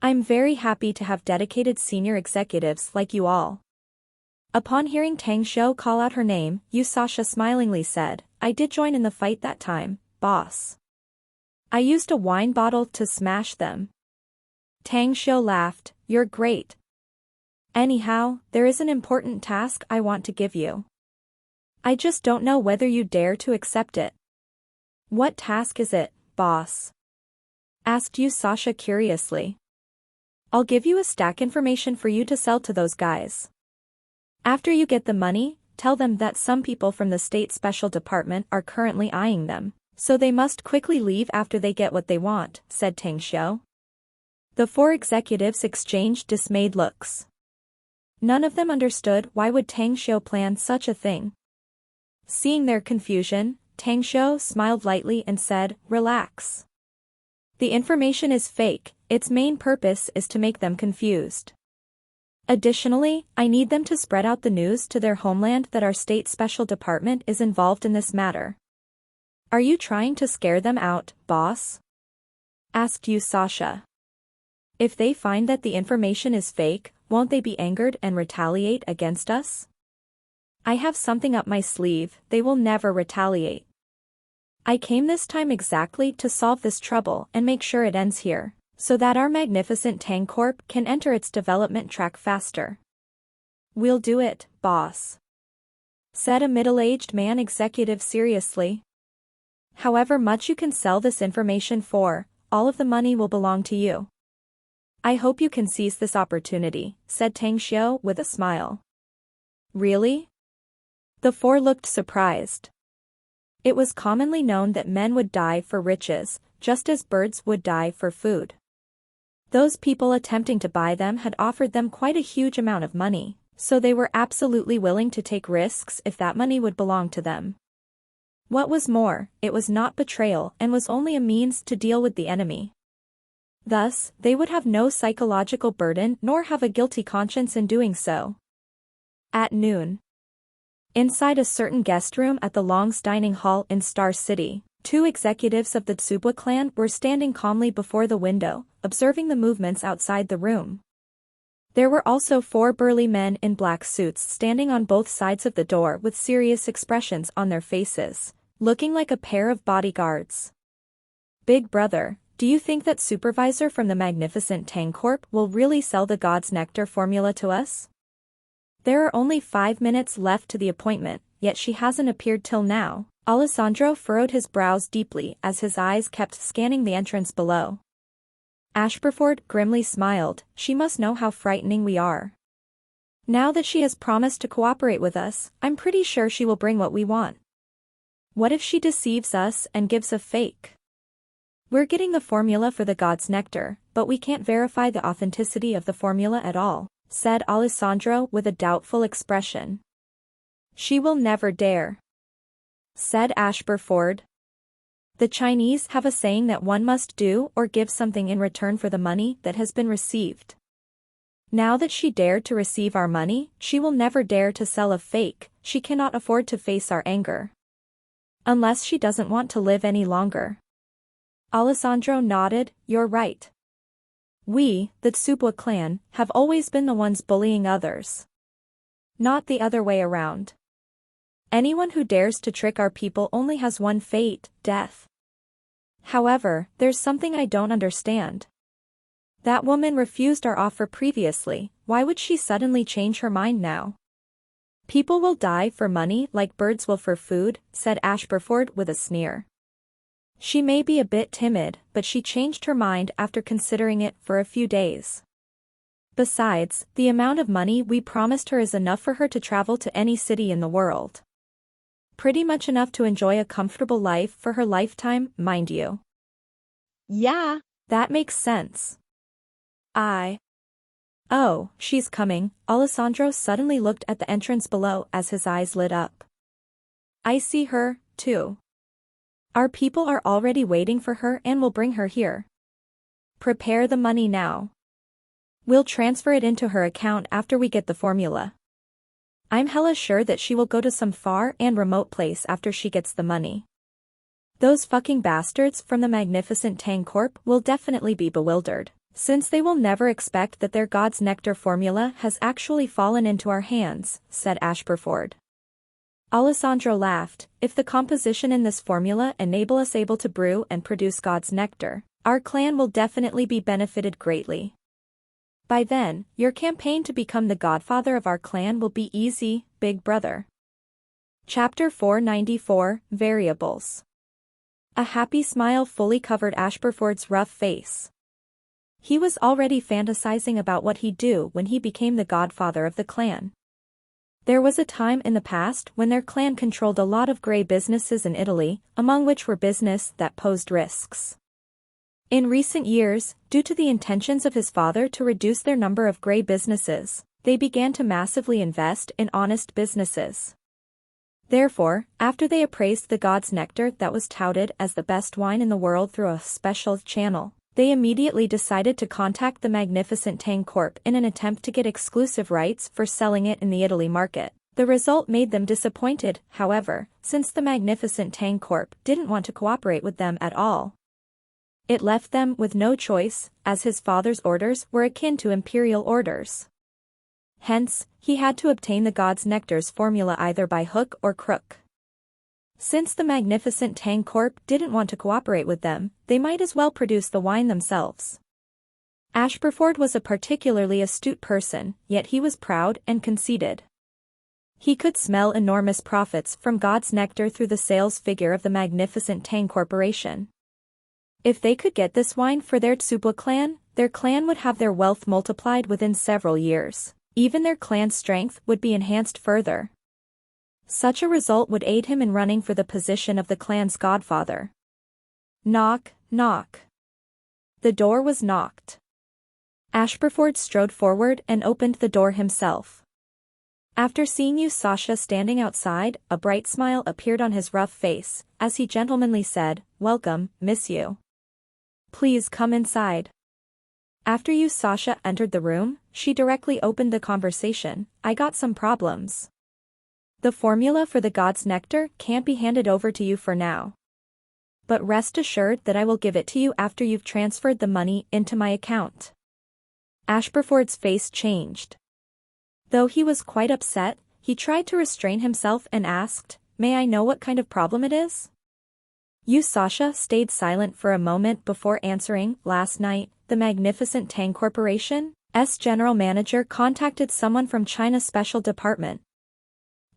I'm very happy to have dedicated senior executives like you all. Upon hearing Tang Xiu call out her name, Yu Sasha smilingly said, I did join in the fight that time, boss. I used a wine bottle to smash them. Tang Xiu laughed, you're great. Anyhow, there is an important task I want to give you. I just don't know whether you dare to accept it. What task is it, boss? Asked Yu Sasha curiously. I'll give you a stack information for you to sell to those guys. After you get the money, tell them that some people from the State Special Department are currently eyeing them, so they must quickly leave after they get what they want, said Tang Xiu. The four executives exchanged dismayed looks. None of them understood why would Tang Xiu plan such a thing. Seeing their confusion, Tang Xiu smiled lightly and said, relax. The information is fake, its main purpose is to make them confused. Additionally, I need them to spread out the news to their homeland that our state special department is involved in this matter. Are you trying to scare them out, boss? Asked Yu Sasha. If they find that the information is fake, won't they be angered and retaliate against us? I have something up my sleeve, they will never retaliate. I came this time exactly to solve this trouble and make sure it ends here, so that our magnificent Tang Corp can enter its development track faster. We'll do it, boss. Said a middle-aged man executive seriously. However much you can sell this information for, all of the money will belong to you. I hope you can seize this opportunity, said Tang Xiu with a smile. Really? The four looked surprised. It was commonly known that men would die for riches, just as birds would die for food. Those people attempting to buy them had offered them quite a huge amount of money, so they were absolutely willing to take risks if that money would belong to them. What was more, it was not betrayal and was only a means to deal with the enemy. Thus, they would have no psychological burden nor have a guilty conscience in doing so. At noon. Inside a certain guest room at the Long's dining hall in Star City, two executives of the Tsubwa clan were standing calmly before the window, observing the movements outside the room. There were also four burly men in black suits standing on both sides of the door with serious expressions on their faces, looking like a pair of bodyguards. Big brother, do you think that supervisor from the magnificent Tang Corp will really sell the God's Nectar formula to us? There are only 5 minutes left to the appointment, yet she hasn't appeared till now. Alessandro furrowed his brows deeply as his eyes kept scanning the entrance below. Ashburford grimly smiled, she must know how frightening we are. Now that she has promised to cooperate with us, I'm pretty sure she will bring what we want. What if she deceives us and gives a fake? We're getting the formula for the God's Nectar, but we can't verify the authenticity of the formula at all, said Alessandro with a doubtful expression. She will never dare, said Ashburford. The Chinese have a saying that one must do or give something in return for the money that has been received. Now that she dared to receive our money, she will never dare to sell a fake, she cannot afford to face our anger. Unless she doesn't want to live any longer. Alessandro nodded, you're right. We, the Tsubwa clan, have always been the ones bullying others. Not the other way around. Anyone who dares to trick our people only has one fate, death. However, there's something I don't understand. That woman refused our offer previously, why would she suddenly change her mind now? People will die for money like birds will for food, said Ashburford with a sneer. She may be a bit timid, but she changed her mind after considering it for a few days. Besides, the amount of money we promised her is enough for her to travel to any city in the world. Pretty much enough to enjoy a comfortable life for her lifetime, mind you. Yeah, that makes sense. Oh, she's coming. Alessandro suddenly looked at the entrance below as his eyes lit up. I see her, too. Our people are already waiting for her and will bring her here. Prepare the money now. We'll transfer it into her account after we get the formula. I'm hella sure that she will go to some far and remote place after she gets the money. Those fucking bastards from the magnificent Tang Corp will definitely be bewildered, since they will never expect that their God's Nectar formula has actually fallen into our hands, said Ashburford. Alessandro laughed, if the composition in this formula enable us able to brew and produce God's Nectar, our clan will definitely be benefited greatly. By then, your campaign to become the godfather of our clan will be easy, big brother. Chapter 494, Variables. A happy smile fully covered Ashburford's rough face. He was already fantasizing about what he'd do when he became the godfather of the clan. There was a time in the past when their clan controlled a lot of grey businesses in Italy, among which were business that posed risks. In recent years, due to the intentions of his father to reduce their number of grey businesses, they began to massively invest in honest businesses. Therefore, after they appraised the god's nectar that was touted as the best wine in the world through a special channel, they immediately decided to contact the Magnificent Tang Corp in an attempt to get exclusive rights for selling it in the Italy market. The result made them disappointed, however, since the Magnificent Tang Corp didn't want to cooperate with them at all. It left them with no choice, as his father's orders were akin to imperial orders. Hence, he had to obtain the god's nectar's formula either by hook or crook. Since the Magnificent Tang Corp didn't want to cooperate with them, they might as well produce the wine themselves. Ashburford was a particularly astute person, yet he was proud and conceited. He could smell enormous profits from God's nectar through the sales figure of the Magnificent Tang Corporation. If they could get this wine for their Tsubwa clan, their clan would have their wealth multiplied within several years. Even their clan's strength would be enhanced further. Such a result would aid him in running for the position of the clan's godfather. Knock, knock. The door was knocked. Ashburford strode forward and opened the door himself. After seeing Sasha standing outside, a bright smile appeared on his rough face, as he gentlemanly said, "Welcome, Miss Yu. Please come inside." After Sasha entered the room, she directly opened the conversation. "I got some problems. The formula for the god's nectar can't be handed over to you for now. But rest assured that I will give it to you after you've transferred the money into my account." Ashburford's face changed. Though he was quite upset, he tried to restrain himself and asked, "May I know what kind of problem it is?" Sasha stayed silent for a moment before answering. "Last night, the Magnificent Tang Corporation's general manager contacted someone from China's special department.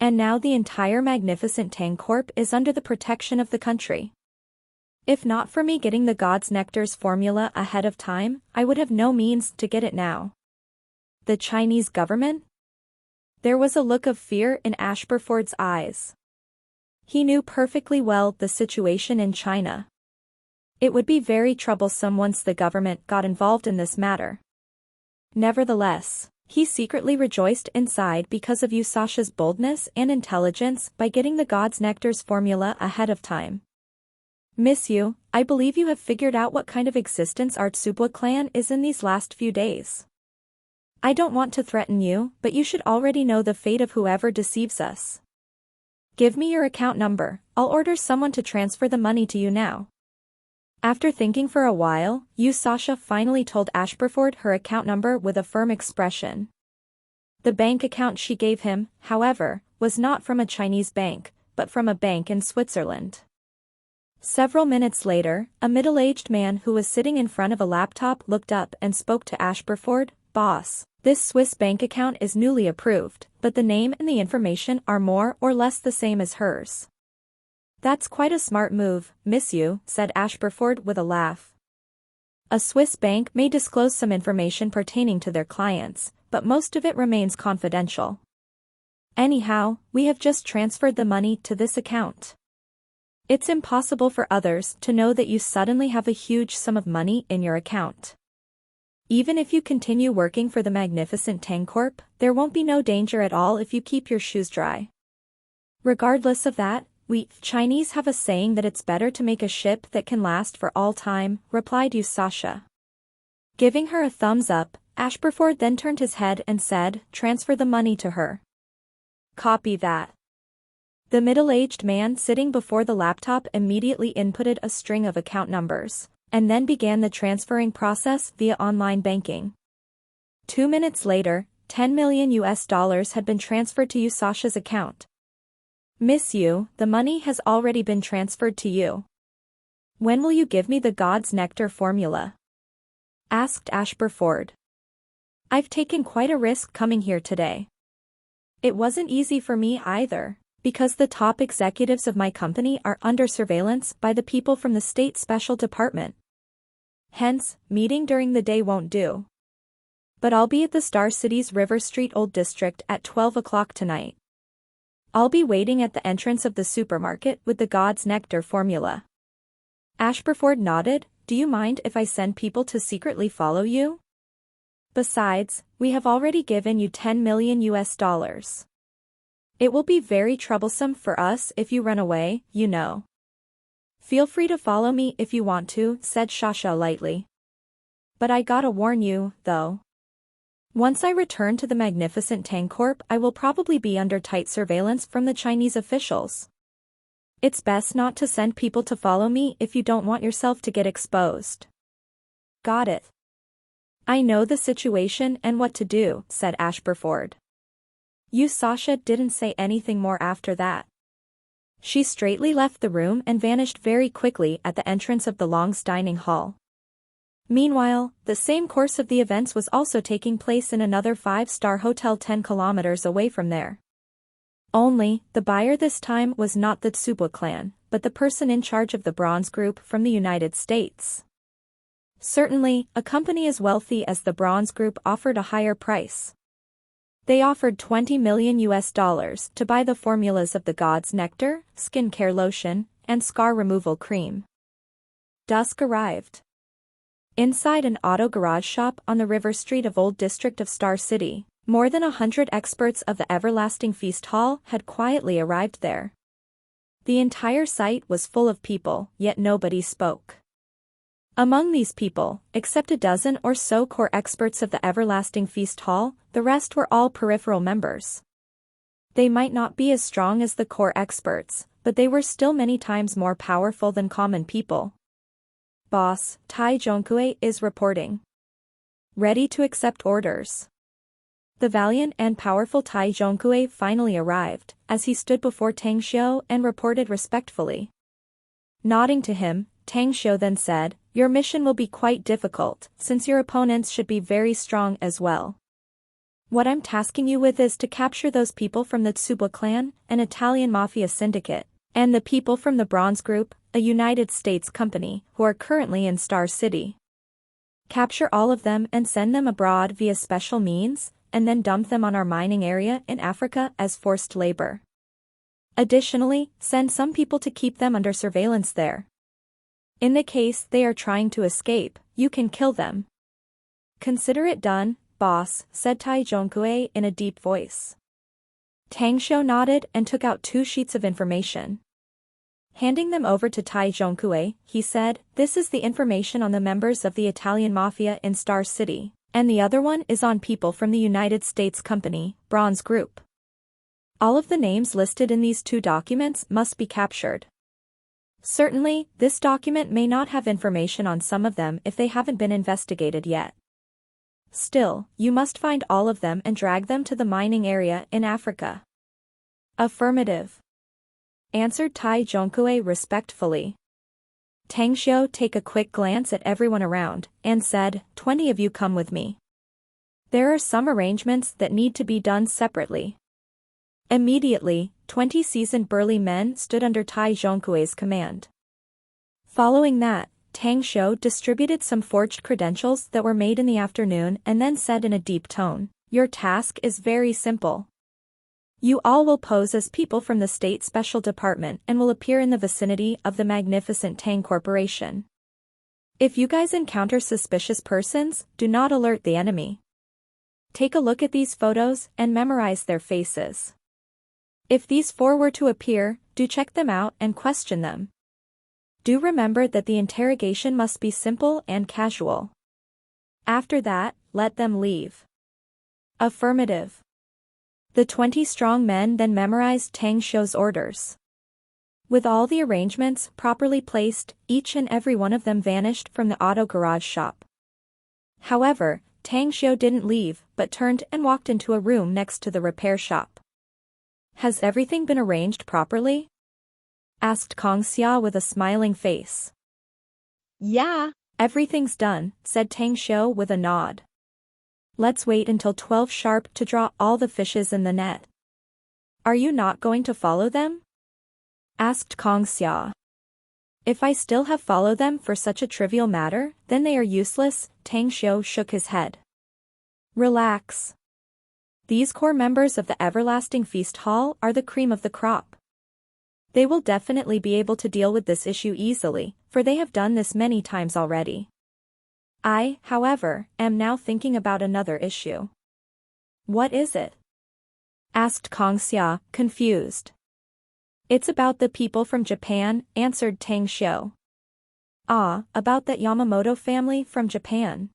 And now the entire Magnificent Tang Corp is under the protection of the country. If not for me getting the god's nectar's formula ahead of time, I would have no means to get it now." The Chinese government? There was a look of fear in Ashburford's eyes. He knew perfectly well the situation in China. It would be very troublesome once the government got involved in this matter. Nevertheless, he secretly rejoiced inside because of Sasha's boldness and intelligence by getting the god's nectar's formula ahead of time. "Miss Yu, I believe you have figured out what kind of existence our Tsubwa clan is in these last few days. I don't want to threaten you, but you should already know the fate of whoever deceives us. Give me your account number, I'll order someone to transfer the money to you now." After thinking for a while, Sasha finally told Ashburford her account number with a firm expression. The bank account she gave him, however, was not from a Chinese bank, but from a bank in Switzerland. Several minutes later, a middle-aged man who was sitting in front of a laptop looked up and spoke to Ashburford. "Boss, this Swiss bank account is newly approved, but the name and the information are more or less the same as hers." "That's quite a smart move, Miss Yu," said Ashburford with a laugh. "A Swiss bank may disclose some information pertaining to their clients, but most of it remains confidential. Anyhow, we have just transferred the money to this account. It's impossible for others to know that you suddenly have a huge sum of money in your account. Even if you continue working for the Magnificent Tang Corp, there won't be no danger at all if you keep your shoes dry. Regardless of that, we Chinese have a saying that it's better to make a ship that can last for all time," replied Sasha. Giving her a thumbs up, Ashburford then turned his head and said, "Transfer the money to her." "Copy that." The middle-aged man sitting before the laptop immediately inputted a string of account numbers, and then began the transferring process via online banking. 2 minutes later, $10 million had been transferred to Sasha's account. "Miss Yu, the money has already been transferred to you. When will you give me the god's nectar formula?" asked Ashburford. "I've taken quite a risk coming here today. It wasn't easy for me either, because the top executives of my company are under surveillance by the people from the State Special Department. Hence, meeting during the day won't do. But I'll be at the Star City's River Street Old District at 12 o'clock tonight. I'll be waiting at the entrance of the supermarket with the god's nectar formula." Ashburford nodded. "Do you mind if I send people to secretly follow you? Besides, we have already given you $10 million. It will be very troublesome for us if you run away, you know. Feel free to follow me if you want to, said Shasha lightly. But I gotta warn you, though. Once I return to the magnificent Tang Corp, I will probably be under tight surveillance from the Chinese officials. It's best not to send people to follow me if you don't want yourself to get exposed. Got it. I know the situation and what to do, said Ashburford. Sasha didn't say anything more after that. She straightly left the room and vanished very quickly at the entrance of the Long's dining hall. Meanwhile, the same course of the events was also taking place in another 5-star hotel 10 kilometers away from there. Only, the buyer this time was not the Tsubo clan, but the person in charge of the Bronze Group from the United States. Certainly, a company as wealthy as the Bronze Group offered a higher price. They offered $20 million to buy the formulas of the God's Nectar, skincare lotion, and scar removal cream. Dusk arrived. Inside an auto garage shop on the River Street of Old District of Star City, more than 100 experts of the Everlasting Feast Hall had quietly arrived there. The entire site was full of people, yet nobody spoke. Among these people, except a dozen or so core experts of the Everlasting Feast Hall, the rest were all peripheral members. They might not be as strong as the core experts, but they were still many times more powerful than common people. Boss, Tai Jonkue is reporting. Ready to accept orders. The valiant and powerful Tai Jonkue finally arrived, as he stood before Tang Xiu and reported respectfully. Nodding to him, Tang Xiu then said, "Your mission will be quite difficult, since your opponents should be very strong as well. What I'm tasking you with is to capture those people from the Tsubo clan, an Italian mafia syndicate, and the people from the Bronze Group, a United States company, who are currently in Star City. Capture all of them and send them abroad via special means, and then dump them on our mining area in Africa as forced labor. Additionally, send some people to keep them under surveillance there. In the case they are trying to escape, you can kill them." "Consider it done, boss," said Tai Jonkue in a deep voice. Tang Xiu nodded and took out 2 sheets of information. Handing them over to Tai Jonkue, he said, "This is the information on the members of the Italian Mafia in Star City, and the other one is on people from the United States company, Bronze Group. All of the names listed in these 2 documents must be captured. Certainly, this document may not have information on some of them if they haven't been investigated yet. Still, you must find all of them and drag them to the mining area in Africa." "Affirmative," answered Tai Jonkue respectfully. Tang Xiu took a quick glance at everyone around, and said, 20 of you come with me. There are some arrangements that need to be done separately." Immediately, 20 seasoned burly men stood under Tai Jonkue's command. Following that, Tang Xiu distributed some forged credentials that were made in the afternoon and then said in a deep tone, "Your task is very simple. You all will pose as people from the State Special Department and will appear in the vicinity of the magnificent Tang Corporation. If you guys encounter suspicious persons, do not alert the enemy. Take a look at these photos and memorize their faces. If these 4 were to appear, do check them out and question them. Do remember that the interrogation must be simple and casual. After that, let them leave." "Affirmative." The 20 strong men then memorized Tang Xiu's orders. With all the arrangements properly placed, each and every one of them vanished from the auto garage shop. However, Tang Xiu didn't leave but turned and walked into a room next to the repair shop. "Has everything been arranged properly?" asked Kong Xia with a smiling face. "Yeah, "Everything's done," said Tang Xiu with a nod. "Let's wait until 12 sharp to draw all the fishes in the net." "Are you not going to follow them?" asked Kong Xia. "If I still have followed them for such a trivial matter, then they are useless." Tang Xiu shook his head. "Relax. These core members of the Everlasting Feast Hall are the cream of the crop. They will definitely be able to deal with this issue easily, for they have done this many times already. I, however, am now thinking about another issue." "What is it?" asked Kongxia, confused. It's about the people from Japan, answered Tang Xiu. Ah, about that Yamamoto family from Japan.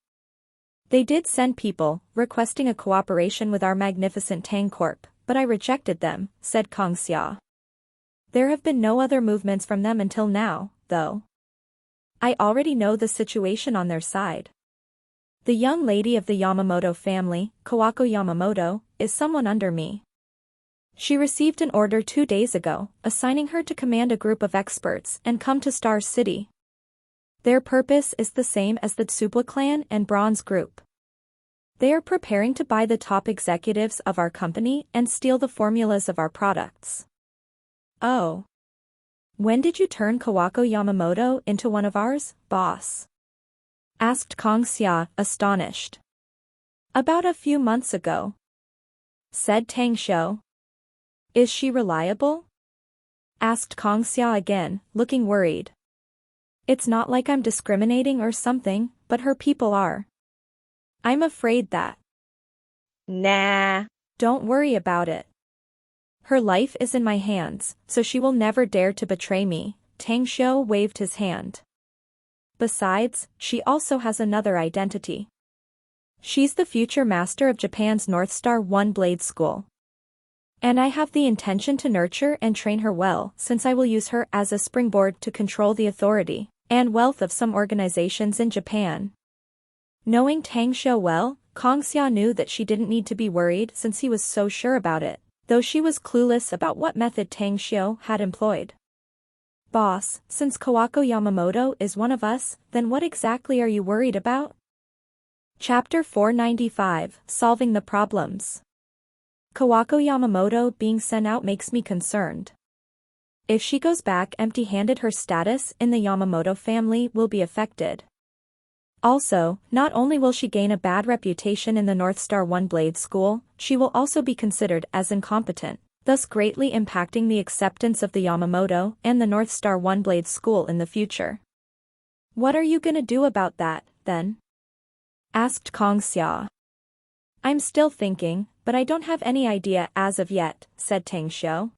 They did send people, requesting a cooperation with our magnificent Tang Corp, but I rejected them, said Kongxia. There have been no other movements from them until now, though. I already know the situation on their side. The young lady of the Yamamoto family, Kawako Yamamoto, is someone under me. She received an order 2 days ago, assigning her to command a group of experts and come to Star City. Their purpose is the same as the Tsubwa clan and Bronze Group. They are preparing to buy the top executives of our company and steal the formulas of our products. Oh. When did you turn Kawako Yamamoto into one of ours, boss? Asked Kongxia, astonished. About a few months ago, said Tang Xiu. Is she reliable? Asked Kongxia again, looking worried. It's not like I'm discriminating or something, but her people are. I'm afraid that. Nah. Don't worry about it. Her life is in my hands, so she will never dare to betray me, Tang Xiu waved his hand. Besides, she also has another identity. She's the future master of Japan's North Star One-Blade School. And I have the intention to nurture and train her well, since I will use her as a springboard to control the authority and wealth of some organizations in Japan. Knowing Tang Xiu well, Kongxia knew that she didn't need to be worried since he was so sure about it, though she was clueless about what method Tang Xiu had employed. Boss, since Kawako Yamamoto is one of us, then what exactly are you worried about? Chapter 495, Solving the Problems. Kawako Yamamoto being sent out makes me concerned. If she goes back empty-handed, her status in the Yamamoto family will be affected. Also, not only will she gain a bad reputation in the North Star One-Blade School, she will also be considered as incompetent, thus greatly impacting the acceptance of the Yamamoto and the North Star One-Blade School in the future. What are you gonna do about that, then? Asked Kongxia. I'm still thinking, but I don't have any idea as of yet, said Tang Xiu.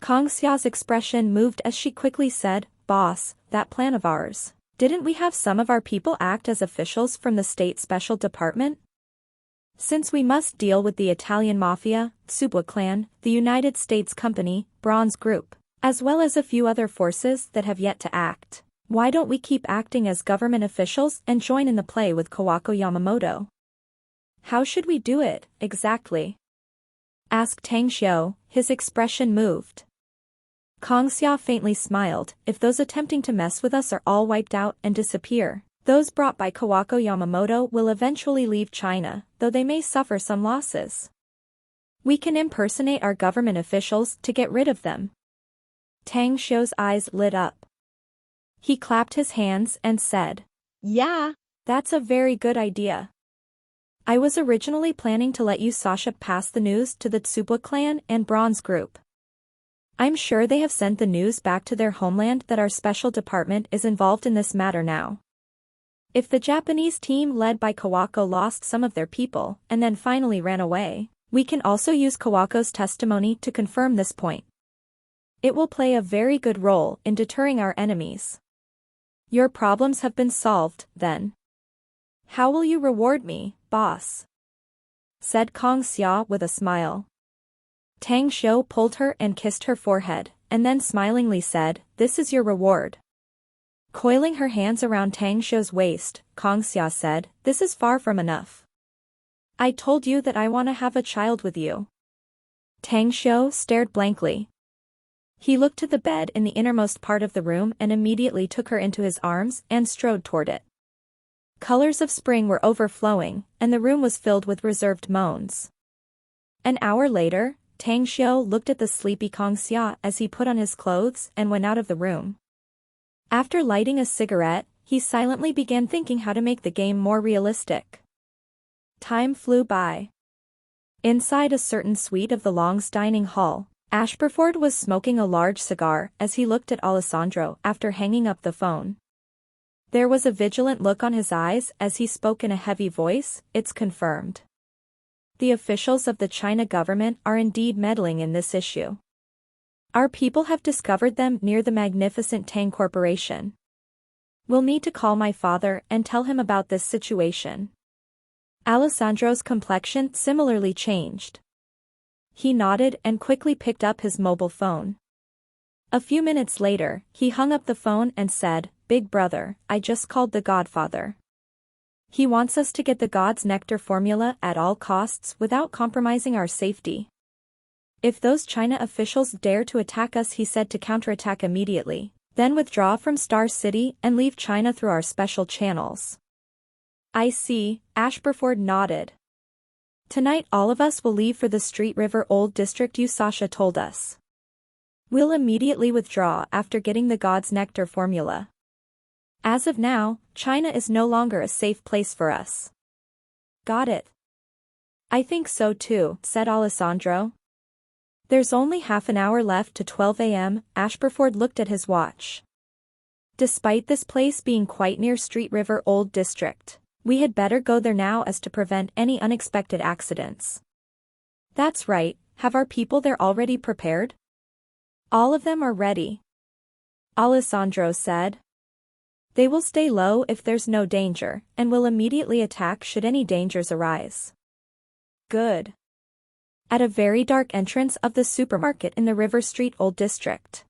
Kongxia's expression moved as she quickly said, Boss, that plan of ours. Didn't we have some of our people act as officials from the State Special Department? Since we must deal with the Italian Mafia, Tsubwa clan, the United States Company, Bronze Group, as well as a few other forces that have yet to act, why don't we keep acting as government officials and join in the play with Kawako Yamamoto? How should we do it, exactly? Asked Tang Xiu, his expression moved. Kongxia faintly smiled. If those attempting to mess with us are all wiped out and disappear, those brought by Kawako Yamamoto will eventually leave China, though they may suffer some losses. We can impersonate our government officials to get rid of them. Tang Xiu's eyes lit up. He clapped his hands and said, Yeah. That's a very good idea. I was originally planning to let you Sasha pass the news to the Tsubwa clan and Bronze Group. I'm sure they have sent the news back to their homeland that our special department is involved in this matter now. If the Japanese team led by Kawako lost some of their people and then finally ran away, we can also use Kawako's testimony to confirm this point. It will play a very good role in deterring our enemies. Your problems have been solved, then. How will you reward me, boss? Said Kongxia with a smile. Tang Xiu pulled her and kissed her forehead, and then smilingly said, This is your reward. Coiling her hands around Tang Xiu's waist, Kongxia said, This is far from enough. I told you that I want to have a child with you. Tang Xiu stared blankly. He looked to the bed in the innermost part of the room and immediately took her into his arms and strode toward it. Colors of spring were overflowing, and the room was filled with reserved moans. An hour later, Tang Xiu looked at the sleepy Kongxia as he put on his clothes and went out of the room. After lighting a cigarette, he silently began thinking how to make the game more realistic. Time flew by. Inside a certain suite of the Long's dining hall, Ashburford was smoking a large cigar as he looked at Alessandro after hanging up the phone. There was a vigilant look on his eyes as he spoke in a heavy voice, It's confirmed. The officials of the China government are indeed meddling in this issue. Our people have discovered them near the magnificent Tang Corporation. We'll need to call my father and tell him about this situation. Alessandro's complexion similarly changed. He nodded and quickly picked up his mobile phone. A few minutes later, he hung up the phone and said, "Big brother, I just called the Godfather. He wants us to get the God's Nectar formula at all costs without compromising our safety. If those China officials dare to attack us, he said, to counterattack immediately, then withdraw from Star City and leave China through our special channels." "I see," Ashburford nodded. "Tonight all of us will leave for the Street River Old District, Sasha told us. We'll immediately withdraw after getting the God's Nectar formula. As of now, China is no longer a safe place for us." "Got it." "I think so too," said Alessandro. "There's only half an hour left to 12 a.m., Ashburford looked at his watch. "Despite this place being quite near Street River Old District, we had better go there now as to prevent any unexpected accidents." "That's right, have our people there already prepared?" "All of them are ready," Alessandro said. "They will stay low if there's no danger, and will immediately attack should any dangers arise." "Good." At a very dark entrance of the supermarket in the River Street Old District.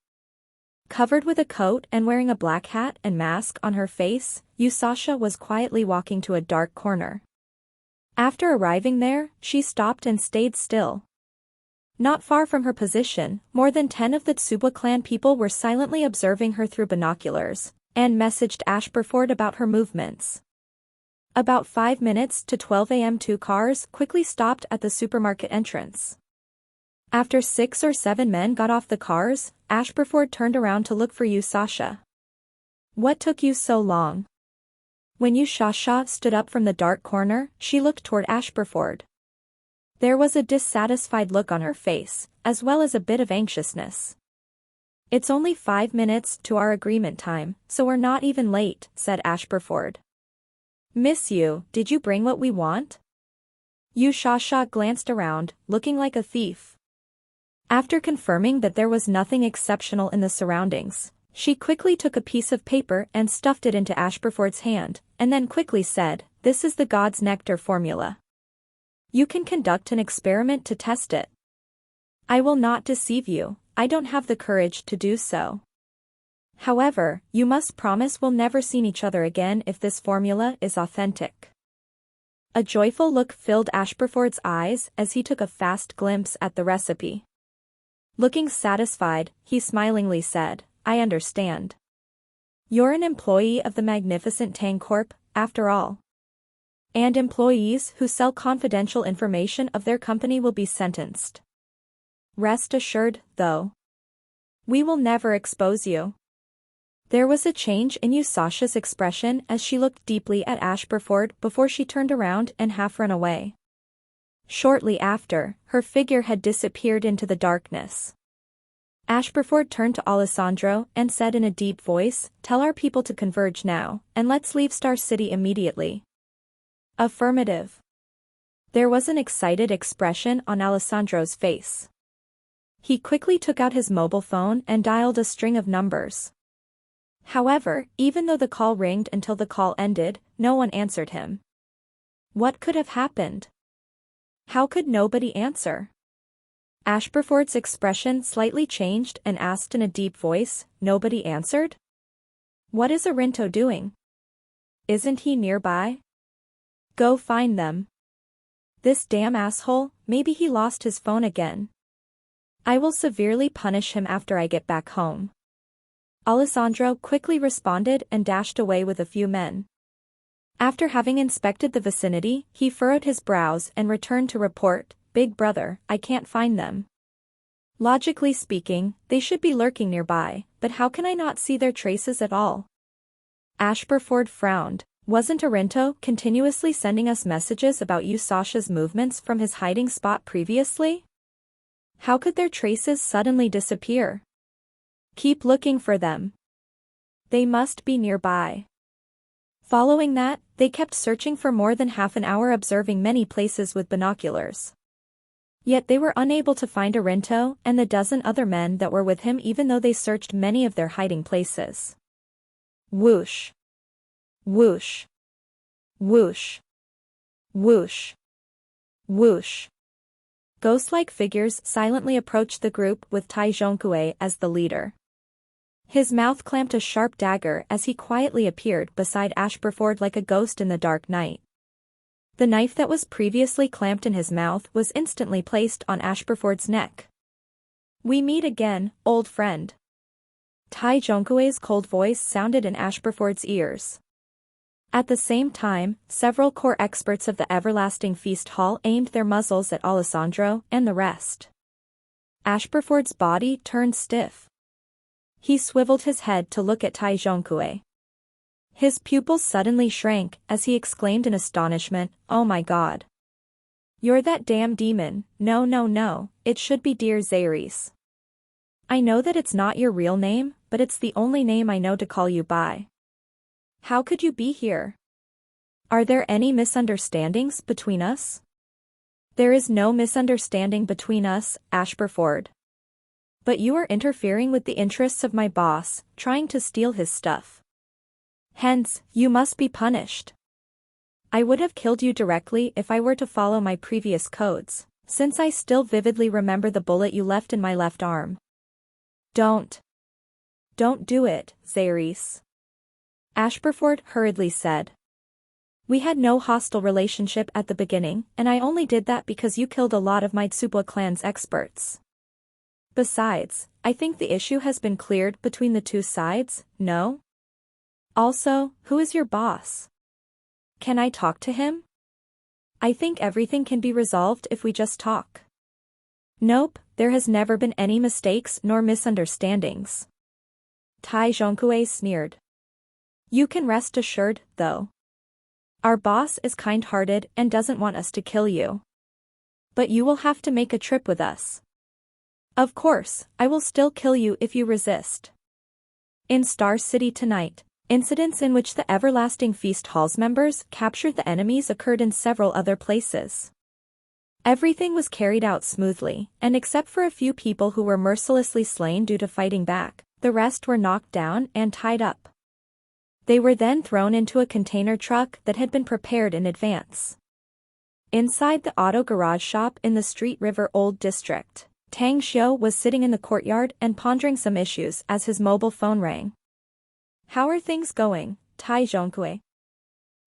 Covered with a coat and wearing a black hat and mask on her face, Sasha was quietly walking to a dark corner. After arriving there, she stopped and stayed still. Not far from her position, more than 10 of the Tsuba clan people were silently observing her through binoculars, and messaged Ashburford about her movements. About 5 minutes to 12 a.m. 2 cars quickly stopped at the supermarket entrance. After 6 or 7 men got off the cars, Ashburford turned around to look for Sasha. "What took you so long?" When Sasha stood up from the dark corner, she looked toward Ashburford. There was a dissatisfied look on her face, as well as a bit of anxiousness. "It's only 5 minutes to our agreement time, so we're not even late," said Ashburford. "Miss you, did you bring what we want?" Sasha glanced around, looking like a thief. After confirming that there was nothing exceptional in the surroundings, she quickly took a piece of paper and stuffed it into Ashburford's hand, and then quickly said, "This is the God's Nectar formula. You can conduct an experiment to test it. I will not deceive you, I don't have the courage to do so. However, you must promise we'll never see each other again if this formula is authentic." A joyful look filled Ashburford's eyes as he took a fast glimpse at the recipe. Looking satisfied, he smilingly said, "I understand. You're an employee of the magnificent Tang Corp, after all. And employees who sell confidential information of their company will be sentenced. Rest assured, though. We will never expose you." There was a change in Sasha's expression as she looked deeply at Ashburford before she turned around and half ran away. Shortly after, her figure had disappeared into the darkness. Ashburford turned to Alessandro and said in a deep voice, "Tell our people to converge now, and let's leave Star City immediately." "Affirmative." There was an excited expression on Alessandro's face. He quickly took out his mobile phone and dialed a string of numbers. However, even though the call ringed until the call ended, no one answered him. What could have happened? How could nobody answer? Ashburford's expression slightly changed and asked in a deep voice, "Nobody answered? What is Arinto doing? Isn't he nearby? Go find them. This damn asshole, maybe he lost his phone again. I will severely punish him after I get back home." Alessandro quickly responded and dashed away with a few men. After having inspected the vicinity, he furrowed his brows and returned to report, "Big brother, I can't find them. Logically speaking, they should be lurking nearby, but how can I not see their traces at all?" Ashburford frowned. Wasn't Arinto continuously sending us messages about Sasha's movements from his hiding spot previously? How could their traces suddenly disappear? "Keep looking for them. They must be nearby." Following that, they kept searching for more than half an hour, observing many places with binoculars. Yet they were unable to find Arinto and the dozen other men that were with him, even though they searched many of their hiding places. Whoosh. Whoosh. Whoosh. Whoosh. Whoosh. Ghost-like figures silently approached the group with Tai Zhongkue as the leader. His mouth clamped a sharp dagger as he quietly appeared beside Ashburford like a ghost in the dark night. The knife that was previously clamped in his mouth was instantly placed on Ashburford's neck. "We meet again, old friend." Tai Zhongkue's cold voice sounded in Ashburford's ears. At the same time, several core experts of the Everlasting Feast Hall aimed their muzzles at Alessandro and the rest. Ashburford's body turned stiff. He swiveled his head to look at Tai Zhongkue. His pupils suddenly shrank as he exclaimed in astonishment, "Oh my God. You're that damn demon." "No, no, no, it should be dear Zaires. I know that it's not your real name, but it's the only name I know to call you by. How could you be here? Are there any misunderstandings between us?" "There is no misunderstanding between us, Ashburford. But you are interfering with the interests of my boss, trying to steal his stuff. Hence, you must be punished. I would have killed you directly if I were to follow my previous codes, since I still vividly remember the bullet you left in my left arm. Don't do it, Zaires," Ashburford hurriedly said. "We had no hostile relationship at the beginning, and I only did that because you killed a lot of my Tsubwa clan's experts. Besides, I think the issue has been cleared between the two sides, no? Also, who is your boss? Can I talk to him? I think everything can be resolved if we just talk." "Nope, there has never been any mistakes nor misunderstandings," Tai Zhongkue sneered. "You can rest assured, though. Our boss is kind-hearted and doesn't want us to kill you. But you will have to make a trip with us. Of course, I will still kill you if you resist." In Star City tonight, incidents in which the Everlasting Feast Hall's members captured the enemies occurred in several other places. Everything was carried out smoothly, and except for a few people who were mercilessly slain due to fighting back, the rest were knocked down and tied up. They were then thrown into a container truck that had been prepared in advance. Inside the auto garage shop in the Street River Old District, Tang Xiu was sitting in the courtyard and pondering some issues as his mobile phone rang. "How are things going, Tai Zhongkue?"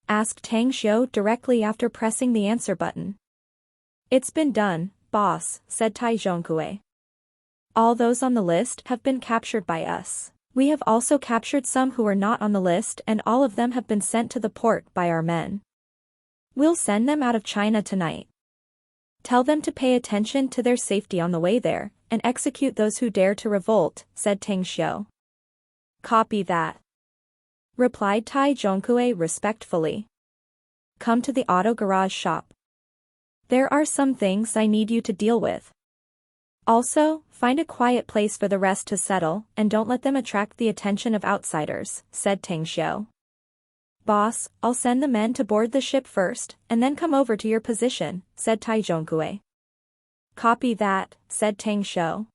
asked Tang Xiu directly after pressing the answer button. "It's been done, boss," said Tai Zhongkue. "All those on the list have been captured by us. We have also captured some who were not on the list, and all of them have been sent to the port by our men. We'll send them out of China tonight. Tell them to pay attention to their safety on the way there, and execute those who dare to revolt," said Tang Xiu. "Copy that," replied Tai Zhongkue respectfully. "Come to the auto garage shop. There are some things I need you to deal with. Also, find a quiet place for the rest to settle, and don't let them attract the attention of outsiders," said Tang Xiu. "Boss, I'll send the men to board the ship first, and then come over to your position," said Tai Zhongkue. "Copy that," said Tang Xiu.